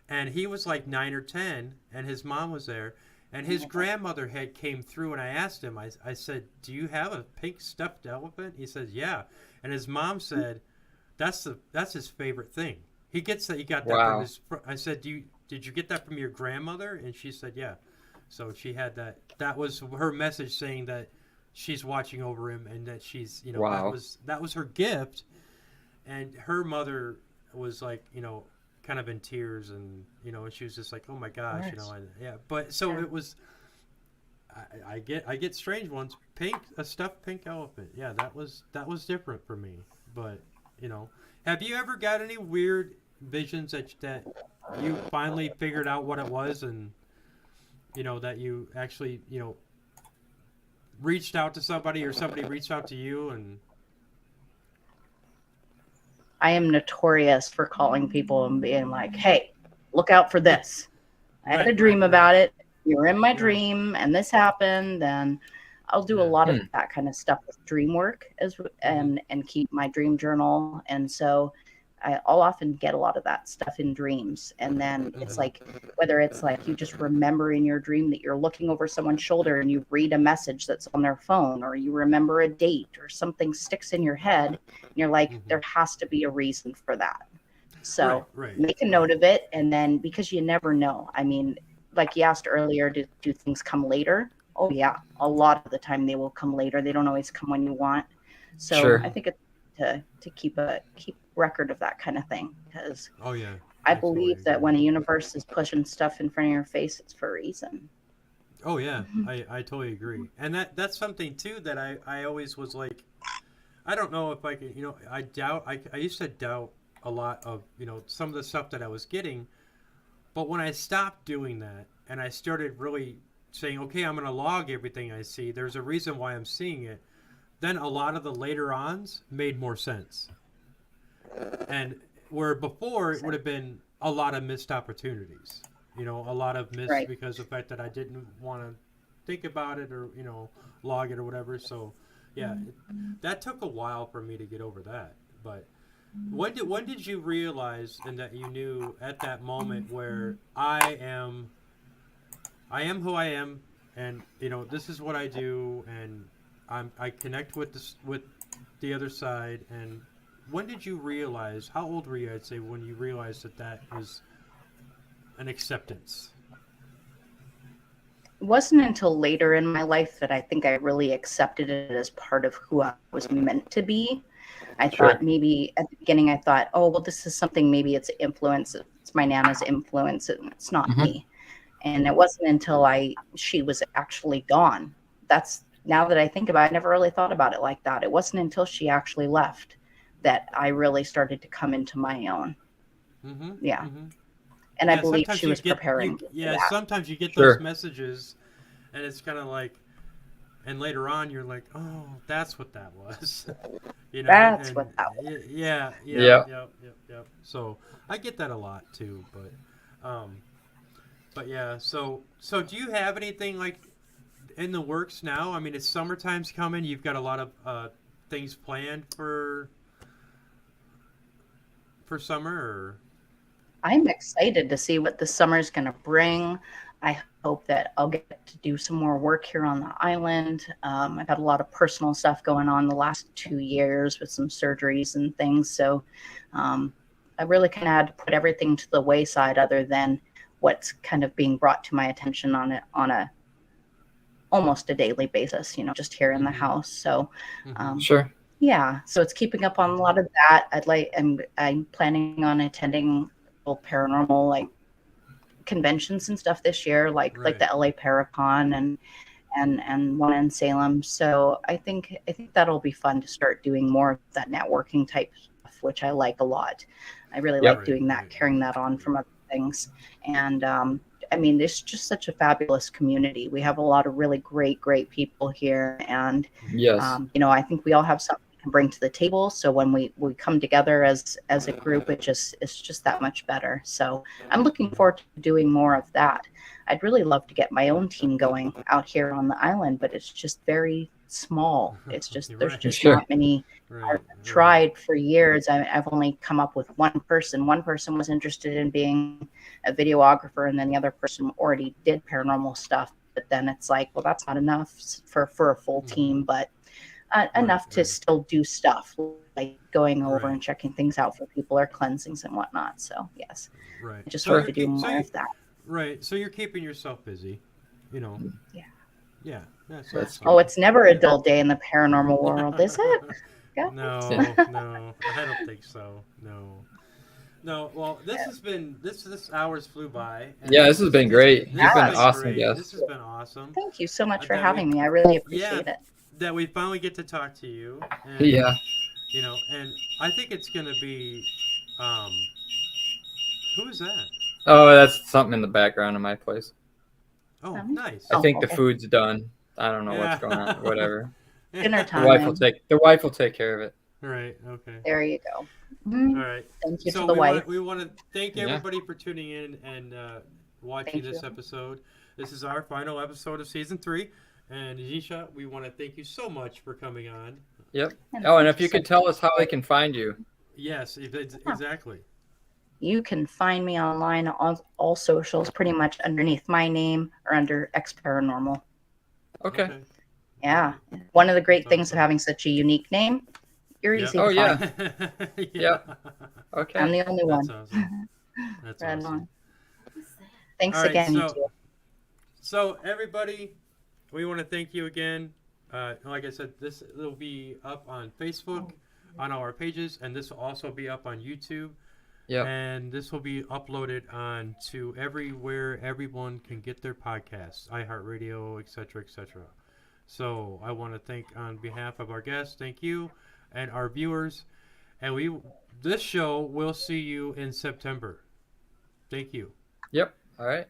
and he was like 9 or 10, and his mom was there. And his grandmother had came through, and I asked him, I said, "Do you have a pink stuffed elephant?" He says, "Yeah." And his mom said, that's his favorite thing. He got that Wow. from I said, did you get that from your grandmother? And she said, "Yeah." So she had that. That was her message saying that she's watching over him and that she's, you know, Wow. that was her gift. And her mother was like, you know, kind of in tears, and she was just like, oh my gosh, course. yeah. But so Yeah. it was. I get strange ones. A stuffed pink elephant. Yeah, that was different for me. But have you ever got any weird visions that you finally figured out what it was, and that you actually reached out to somebody, or somebody reached out to you, and I am notorious for calling people and being like, "Hey, look out for this. I had a dream right. about it. You were in my Right. dream, and this happened." And I'll do a Yeah. lot of that kind of stuff with dream work Mm-hmm. and keep my dream journal. And so I'll often get a lot of that stuff in dreams. And then it's Mm-hmm. like, whether it's like you just remember in your dream that you're looking over someone's shoulder and you read a message that's on their phone, or you remember a date, or something sticks in your head, and you're like, Mm-hmm. there has to be a reason for that. So Right. make a note of it. And then, because you never know. I mean, like you asked earlier, do things come later? Oh yeah, a lot of the time they will come later. They don't always come when you want. So Sure. I think it's to keep record of that kind of thing, because Oh yeah. I I totally believe that agree. when a universe is pushing stuff in front of your face, it's for a reason. Oh yeah, I totally agree, and that's something too that I always was like, I don't know if I can, I used to doubt a lot of some of the stuff that I was getting, but when I stopped doing that and I started really saying, okay, I'm going to log everything I see. There's a reason why I'm seeing it. Then a lot of the later ons made more sense, and where before it would have been a lot of missed opportunities. A lot of missed Right. because of the fact that I didn't want to think about it, or log it or whatever. So yeah, that took a while for me to get over that. But when did you realize, and that you knew at that moment, where I am who I am, and this is what I do, and I connect with the other side. And when did you realize? How old were you? I'd say when you realized that was an acceptance. It wasn't until later in my life that I think I really accepted it as part of who I was meant to be. I thought Sure. maybe at the beginning, I thought, oh, well, this is something, maybe it's influence. It's my Nana's influence, and it's not Hmm. me. And it wasn't until she was actually gone. That's, now that I think about it, I never really thought about it like that. It wasn't until she actually left that I really started to come into my own. Mm-hmm. Yeah. Mm-hmm. And I Yeah. believe Sometimes she you was get you. preparing me for Yeah. that. Sometimes you get those Sure. messages, and it's kind of like, and later on you're like, oh, that's what that was. That's And what that was. yeah, yep, Yeah. yep, yep, yep. So I get that a lot too, um, but yeah. So do you have anything like in the works now? I mean, it's summertime's coming. You've got a lot of things planned for summer, or I'm excited to see what the summer's going to bring. I hope that I'll get to do some more work here on the island. I've had a lot of personal stuff going on the last 2 years with some surgeries and things. So um, I really kind of had to put everything to the wayside, other than what's kind of being brought to my attention on a almost a daily basis, just here in the mm-hmm, house. So mm-hmm, um, Sure. yeah, so it's keeping up on a lot of that. I'm planning on attending paranormal, like, conventions and stuff this year, like right, the LA Paracon and one in Salem. So I think that'll be fun to start doing more of that networking type stuff, which I like a lot. I really like Yep. right, doing that, right, carrying that on from other things. And I mean, there's just such a fabulous community. We have a lot of really great people here, and Yes. I think we all have something we can bring to the table. So when we come together as a group, it's just that much better. So I'm looking mm-hmm. forward to doing more of that. I'd really love to get my own team going out here on the island, but it's just very small. It's just, You're there's right, just Sure. not many. I've right, right, tried for years. I've only come up with one person. One person was interested in being a videographer, and then the other person already did paranormal stuff. But then it's like, well, that's not enough for a full mm-hmm. team, but Right, enough to right, still do stuff like going over right, and checking things out for people, or cleansings and whatnot. So yes, right. I just So hope Sure. to do more of that. right. So you're keeping yourself busy, you know. Yeah. Yeah, that's That's awesome. Oh, it's never a dull day in the paranormal world, is it? yeah. Guys? No, no, I don't think so. No. No, well, this hours flew by. And Yeah, this has been great. You've been Yes. awesome, great. guest. This has been awesome. Thank you so much for That having we- me. I really Yeah, appreciate it. that we finally get to talk to you. And, Yeah. You know, and I think it's gonna be, who is that? Oh, that's something in the background of my place. Oh, Um, nice. I Oh, think the okay. food's done. I don't know Yeah. what's going on. Whatever. Dinner The wife will time. take. The wife will take care of it. Right. Okay. There you go. All Mhm. right. Thank you So to the wife. we want to thank Yeah. everybody for tuning in and watching Thank this you. episode. This is our final episode of season 3. And Xeisa, we want to thank you so much for coming on. Yep. Oh, and thank if you so could tell much. us how they can find you. Yes, exactly. You can find me online on all socials, pretty much underneath my name or under X Paranormal. Okay. Yeah. One of the great That's things awesome. of having such a unique name, you're Yeah. easy Oh, to yeah. find. Yeah. Okay. I'm the only one. That's awesome. That's Right awesome. on. Thanks All right, again, you two. So everybody, we want to thank you again. Like I said, this will be up on Facebook, on our pages, and this will also be up on YouTube. Yep. And this will be uploaded on to everywhere everyone can get their podcasts, iHeartRadio, etc., etc. So I want to thank on behalf of our guests, thank you, and our viewers. And this show will see you in September. Thank you. Yep. All right.